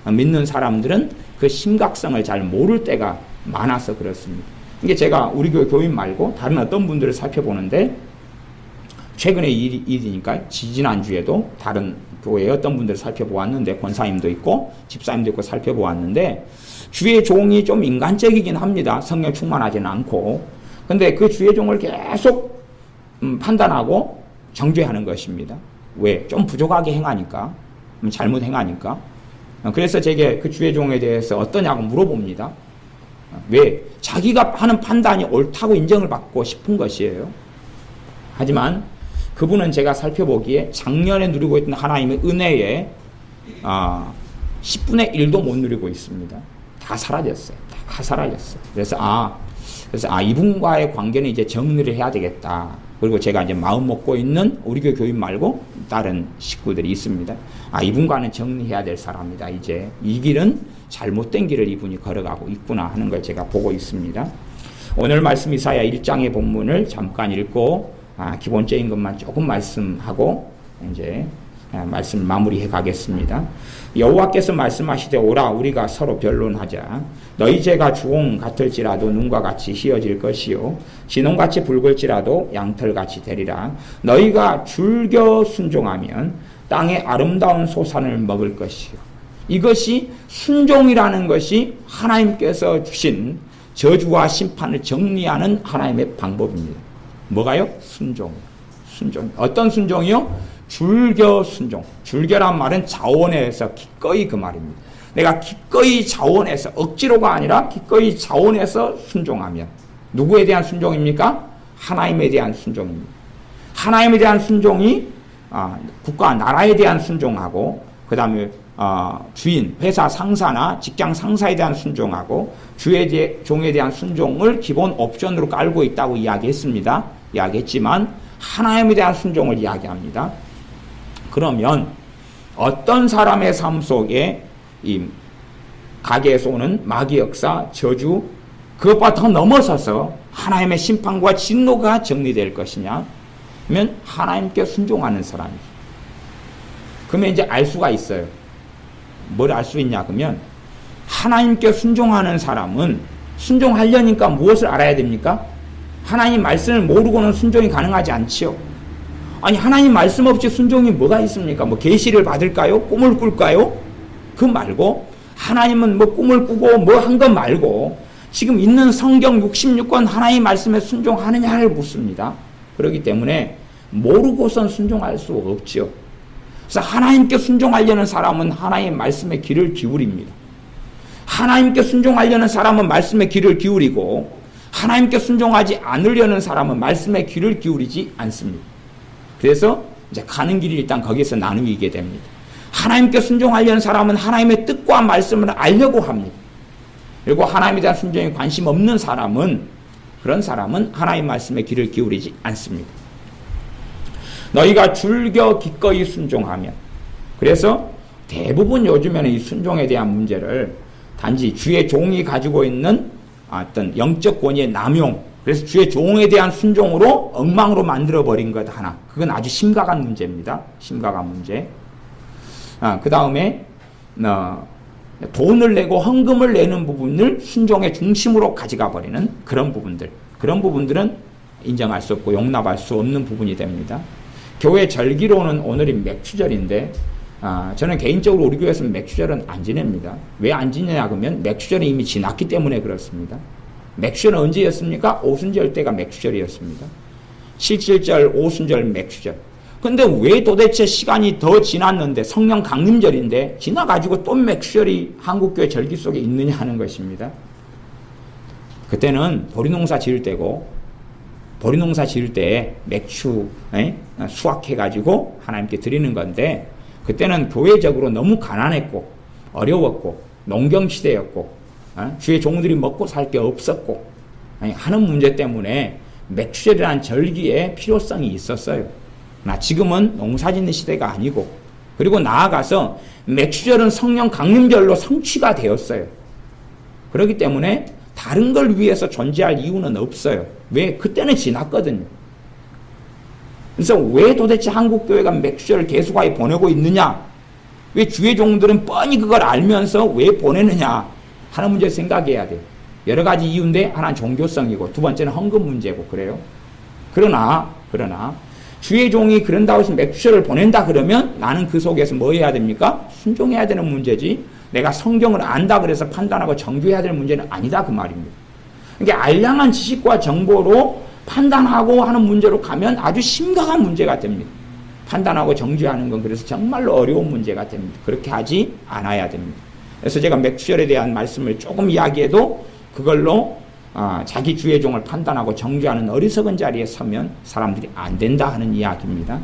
믿는 사람들은 그 심각성을 잘 모를 때가 많아서 그렇습니다. 이게 제가 우리 교회 교인 말고 다른 어떤 분들을 살펴보는데 최근의 일이니까 지지난주에도 다른 교회의 어떤 분들을 살펴보았는데 권사님도 있고 집사님도 있고 살펴보았는데 주의 종이 좀 인간적이긴 합니다. 성령 충만하지는 않고. 근데 그 주의 종을 계속 판단하고 정죄하는 것입니다. 왜? 좀 부족하게 행하니까. 잘못 행하니까. 그래서 제게 그 주의 종에 대해서 어떠냐고 물어봅니다. 왜? 자기가 하는 판단이 옳다고 인정을 받고 싶은 것이에요. 하지만 그분은 제가 살펴보기에 작년에 누리고 있던 하나님의 은혜에 10분의 1도 못 누리고 있습니다. 다 사라졌어요. 다 사라졌어요. 그래서 이분과의 관계는 이제 정리를 해야 되겠다. 그리고 제가 이제 마음 먹고 있는 우리 교회 교인 말고 다른 식구들이 있습니다. 이분과는 정리해야 될 사람이다. 이제 이 길은 잘못된 길을 이분이 걸어가고 있구나 하는 걸 제가 보고 있습니다. 오늘 말씀 이사야 1장의 본문을 잠깐 읽고 기본적인 것만 조금 말씀하고 이제 말씀 마무리해 가겠습니다. 여호와께서 말씀하시되 오라 우리가 서로 변론하자. 너희 죄가 주홍 같을지라도 눈과 같이 희어질 것이요 진홍같이 붉을지라도 양털같이 되리라. 너희가 줄겨 순종하면 땅의 아름다운 소산을 먹을 것이요. 이것이 순종이라는 것이 하나님께서 주신 저주와 심판을 정리하는 하나님의 방법입니다. 뭐가요? 순종. 어떤 순종이요? 줄겨 순종. 줄겨란 말은 자원해서 기꺼이 그 말입니다. 내가 기꺼이 자원해서 억지로가 아니라 기꺼이 자원해서 순종하면 누구에 대한 순종입니까? 하나님에 대한 순종입니다. 하나님에 대한 순종이 국가 나라에 대한 순종하고 그 다음에 주인 회사 상사나 직장 상사에 대한 순종하고 주의 종에 대한 순종을 기본 옵션으로 깔고 있다고 이야기했습니다. 이야기했지만 하나님에 대한 순종을 이야기합니다. 그러면 어떤 사람의 삶 속에 이 가게에서 오는 마귀 역사, 저주, 그것보다 더 넘어서서 하나님의 심판과 진노가 정리될 것이냐? 그러면 하나님께 순종하는 사람이죠. 그러면 이제 알 수가 있어요. 뭘 알 수 있냐? 그러면 하나님께 순종하는 사람은 순종하려니까 무엇을 알아야 됩니까? 하나님 말씀을 모르고는 순종이 가능하지 않지요. 아니, 하나님 말씀 없이 순종이 뭐가 있습니까? 뭐 계시를 받을까요? 꿈을 꿀까요? 그 말고 하나님은 뭐 꿈을 꾸고 뭐 한 것 말고 지금 있는 성경 66권 하나님 말씀에 순종하느냐를 묻습니다. 그렇기 때문에 모르고선 순종할 수 없죠. 그래서 하나님께 순종하려는 사람은 하나님 말씀에 귀를 기울입니다. 하나님께 순종하려는 사람은 말씀에 귀를 기울이고 하나님께 순종하지 않으려는 사람은 말씀에 귀를 기울이지 않습니다. 그래서 이제 가는 길이 일단 거기에서 나누게 됩니다. 하나님께 순종하려는 사람은 하나님의 뜻과 말씀을 알려고 합니다. 그리고 하나님에 대한 순종에 관심 없는 사람은, 그런 사람은 하나님 말씀에 귀를 기울이지 않습니다. 너희가 즐겨 기꺼이 순종하면, 그래서 대부분 요즘에는 이 순종에 대한 문제를 단지 주의 종이 가지고 있는 어떤 영적 권위의 남용, 그래서 주의 종에 대한 순종으로 엉망으로 만들어버린 것 하나. 그건 아주 심각한 문제입니다. 심각한 문제. 그 다음에 돈을 내고 헌금을 내는 부분을 순종의 중심으로 가져가 버리는 그런 부분들. 그런 부분들은 인정할 수 없고 용납할 수 없는 부분이 됩니다. 교회 절기로는 오늘이 맥추절인데 저는 개인적으로 우리 교회에서는 맥추절은 안 지냅니다. 왜 안 지내냐 그러면 맥추절이 이미 지났기 때문에 그렇습니다. 맥추절은 언제였습니까? 오순절 때가 맥추절이었습니다. 실질절, 오순절, 맥추절. 근데 왜 도대체 시간이 더 지났는데 성령 강림절인데 지나가지고 또 맥추절이 한국교회 절기 속에 있느냐 하는 것입니다. 그때는 보리농사 지을 때고 보리농사 지을 때 맥추 수확해가지고 하나님께 드리는 건데 그때는 교회적으로 너무 가난했고 어려웠고 농경시대였고 주의 종들이 먹고 살 게 없었고 하는 문제 때문에 맥추절이라는 절기에 필요성이 있었어요. 나 지금은 농사짓는 시대가 아니고 그리고 나아가서 맥추절은 성령 강림절로 성취가 되었어요. 그렇기 때문에 다른 걸 위해서 존재할 이유는 없어요. 왜? 그때는 지났거든요. 그래서 왜 도대체 한국교회가 맥추절을 계속하게 보내고 있느냐? 왜 주의 종들은 뻔히 그걸 알면서 왜 보내느냐 하는 문제를 생각해야 돼요. 여러 가지 이유인데 하나는 종교성이고 두 번째는 헌금 문제고 그래요. 그러나 주의 종이 그런다고 해서 맥추절을 보낸다 그러면 나는 그 속에서 뭐 해야 됩니까? 순종해야 되는 문제지 내가 성경을 안다 그래서 판단하고 정죄해야 될 문제는 아니다 그 말입니다. 그러니까 알량한 지식과 정보로 판단하고 하는 문제로 가면 아주 심각한 문제가 됩니다. 판단하고 정죄하는 건 그래서 정말로 어려운 문제가 됩니다. 그렇게 하지 않아야 됩니다. 그래서 제가 맥추절에 대한 말씀을 조금 이야기해도 그걸로 자기 주의 종을 판단하고 정죄하는 어리석은 자리에 서면 사람들이 안 된다 하는 이야기입니다.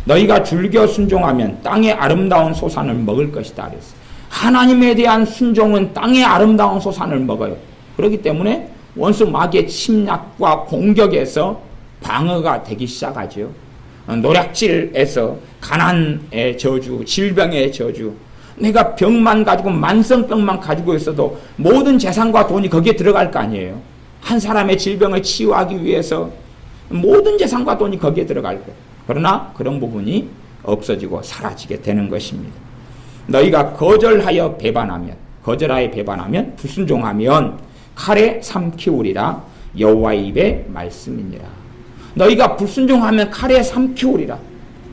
너희가 즐겨 순종하면 땅의 아름다운 소산을 먹을 것이다 그랬어요. 하나님에 대한 순종은 땅의 아름다운 소산을 먹어요. 그렇기 때문에 원수 마귀의 침략과 공격에서 방어가 되기 시작하죠. 노략질에서 가난의 저주, 질병의 저주, 내가 병만 가지고 만성병만 가지고 있어도 모든 재산과 돈이 거기에 들어갈 거 아니에요. 한 사람의 질병을 치유하기 위해서 모든 재산과 돈이 거기에 들어갈 거예요. 그러나 그런 부분이 없어지고 사라지게 되는 것입니다. 너희가 거절하여 배반하면 불순종하면 칼에 삼키우리라 여호와의 입의 말씀이니라. 너희가 불순종하면 칼에 삼키우리라.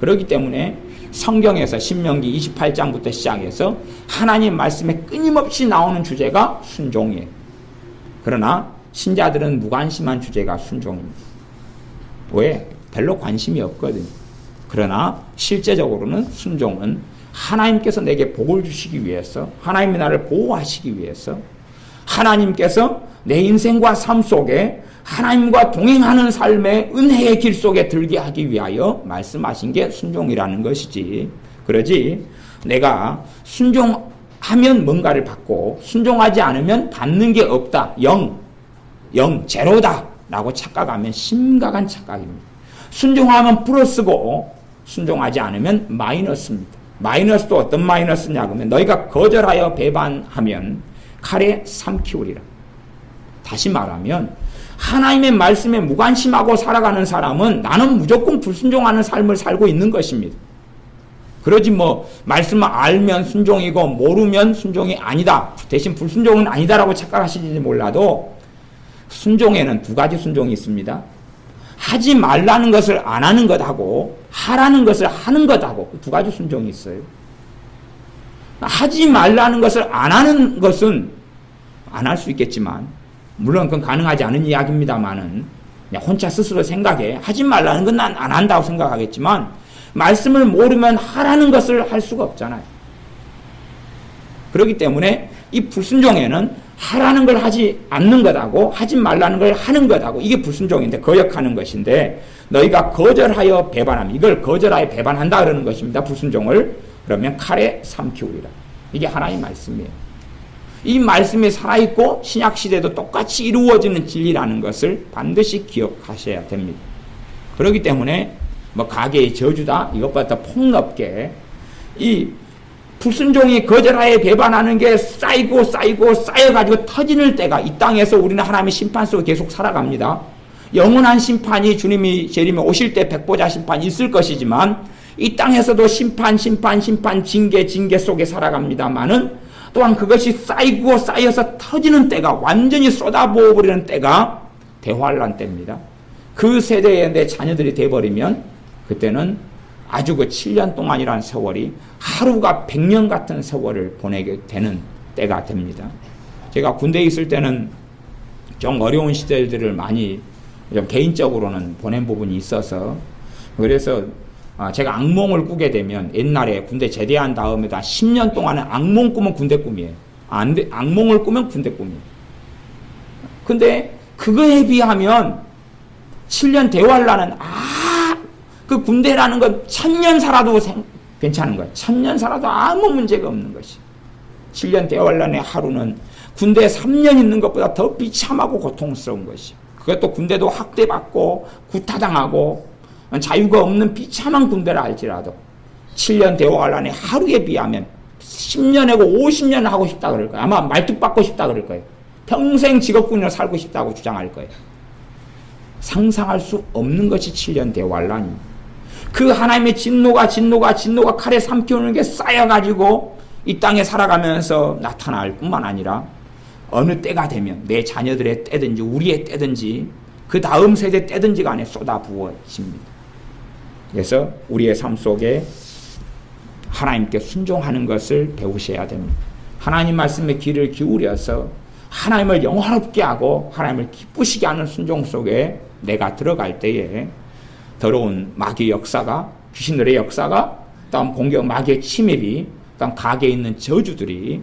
그렇기 때문에 성경에서 신명기 28장부터 시작해서 하나님 말씀에 끊임없이 나오는 주제가 순종이에요. 그러나 신자들은 무관심한 주제가 순종입니다. 왜? 별로 관심이 없거든요. 그러나 실제적으로는 순종은 하나님께서 내게 복을 주시기 위해서, 하나님이 나를 보호하시기 위해서, 하나님께서 내 인생과 삶 속에 하나님과 동행하는 삶의 은혜의 길 속에 들게 하기 위하여 말씀하신 게 순종이라는 것이지. 그러지 내가 순종하면 뭔가를 받고 순종하지 않으면 받는 게 없다. 제로다 라고 착각하면 심각한 착각입니다. 순종하면 플러스고 순종하지 않으면 마이너스입니다. 마이너스도 어떤 마이너스냐 그러면 너희가 거절하여 배반하면 칼에 삼키우리라. 다시 말하면 하나님의 말씀에 무관심하고 살아가는 사람은 나는 무조건 불순종하는 삶을 살고 있는 것입니다. 그러지 말씀을 알면 순종이고 모르면 순종이 아니다. 대신 불순종은 아니다라고 착각하시는지 몰라도 순종에는 두 가지 순종이 있습니다. 하지 말라는 것을 안 하는 것하고 하라는 것을 하는 것하고 두 가지 순종이 있어요. 하지 말라는 것을 안 하는 것은 안 할 수 있겠지만 물론 그건 가능하지 않은 이야기입니다만은 그냥 혼자 스스로 생각해 하지 말라는 건 난 안 한다고 생각하겠지만 말씀을 모르면 하라는 것을 할 수가 없잖아요. 그렇기 때문에 이 불순종에는 하라는 걸 하지 않는 것하고 하지 말라는 걸 하는 것하고 이게 불순종인데 거역하는 것인데 너희가 거절하여 배반함 이걸 거절하여 배반한다 그러는 것입니다. 불순종을 그러면 칼에 삼키우리라. 이게 하나님의 말씀이에요. 이 말씀이 살아있고 신약시대도 똑같이 이루어지는 진리라는 것을 반드시 기억하셔야 됩니다. 그렇기 때문에 가계의 저주다 이것보다 더 폭넓게 이 불순종이 거절하여 배반하는 게 쌓이고 쌓여가지고 터지는 때가 이 땅에서 우리는 하나님의 심판 속에 계속 살아갑니다. 영원한 심판이 주님이 재림에 오실 때 백보자 심판이 있을 것이지만 이 땅에서도 심판 징계 속에 살아갑니다마는 또한 그것이 쌓이고 쌓여서 터지는 때가 완전히 쏟아부어버리는 때가 대환란 때입니다. 그 세대에 내 자녀들이 돼버리면 그때는 아주 그 7년 동안이라는 세월이 하루가 100년 같은 세월을 보내게 되는 때가 됩니다. 제가 군대에 있을 때는 좀 어려운 시절들을 많이 좀 개인적으로는 보낸 부분이 있어서 그래서 제가 악몽을 꾸게 되면 옛날에 군대 제대한 다음에도 한 10년 동안은 악몽 꾸면 군대 꿈이에요. 악몽을 꾸면 군대 꿈이에요. 근데 그거에 비하면 7년 대환란은 그 군대라는 건 1000년 살아도 괜찮은 거예요. 1000년 살아도 아무 문제가 없는 것이. 7년 대환란의 하루는 군대에 3년 있는 것보다 더 비참하고 고통스러운 것이. 그것도 군대도 학대받고 구타당하고 자유가 없는 비참한 군대라 할지라도 7년 대환란의 하루에 비하면 10년하고 50년 하고 싶다 그럴 거예요. 아마 말뚝박고 싶다 그럴 거예요. 평생 직업군으로 살고 싶다고 주장할 거예요. 상상할 수 없는 것이 7년 대환란입니다. 그 하나님의 진노가 칼에 삼키우는 게 쌓여가지고 이 땅에 살아가면서 나타날 뿐만 아니라 어느 때가 되면 내 자녀들의 때든지 우리의 때든지 그 다음 세대 때든지 간에 쏟아부어집니다. 그래서 우리의 삶 속에 하나님께 순종하는 것을 배우셔야 됩니다. 하나님 말씀에 귀를 기울여서 하나님을 영화롭게 하고 하나님을 기쁘시게 하는 순종 속에 내가 들어갈 때에 더러운 마귀의 역사가 귀신들의 역사가 다음 공격 마귀의 침입이 다음 가게에 있는 저주들이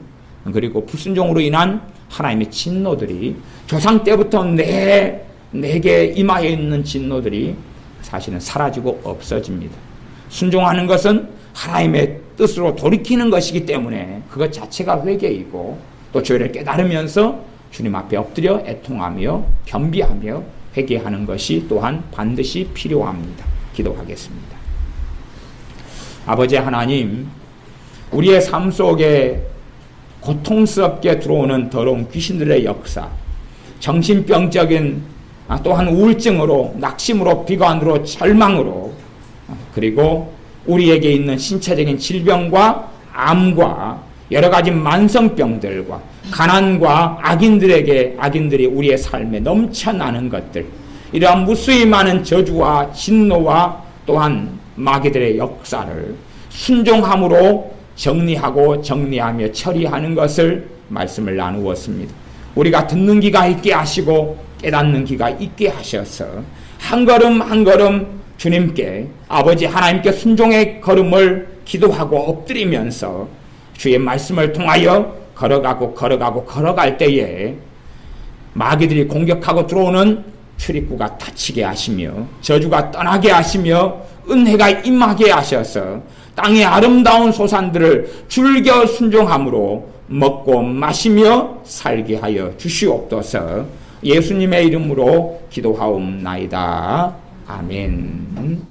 그리고 불순종으로 인한 하나님의 진노들이 조상 때부터 내게 임하여 있는 진노들이 사실은 사라지고 없어집니다. 순종하는 것은 하나님의 뜻으로 돌이키는 것이기 때문에 그것 자체가 회개이고 또 죄를 깨달으면서 주님 앞에 엎드려 애통하며 겸비하며 회개하는 것이 또한 반드시 필요합니다. 기도하겠습니다. 아버지 하나님, 우리의 삶 속에 고통스럽게 들어오는 더러운 귀신들의 역사, 정신병적인 또한 우울증으로, 낙심으로, 비관으로, 절망으로, 그리고 우리에게 있는 신체적인 질병과 암과 여러 가지 만성병들과 가난과 악인들이 우리의 삶에 넘쳐나는 것들, 이러한 무수히 많은 저주와 진노와 또한 마귀들의 역사를 순종함으로 정리하며 처리하는 것을 말씀을 나누었습니다. 우리가 듣는 귀가 있게 하시고 깨닫는 귀가 있게 하셔서 한 걸음 한 걸음 주님께 아버지 하나님께 순종의 걸음을 기도하고 엎드리면서 주의 말씀을 통하여 걸어갈 때에 마귀들이 공격하고 들어오는 출입구가 닫히게 하시며 저주가 떠나게 하시며 은혜가 임하게 하셔서 땅의 아름다운 소산들을 즐겨 순종함으로 먹고 마시며 살게 하여 주시옵소서. 예수님의 이름으로 기도하옵나이다. 아멘.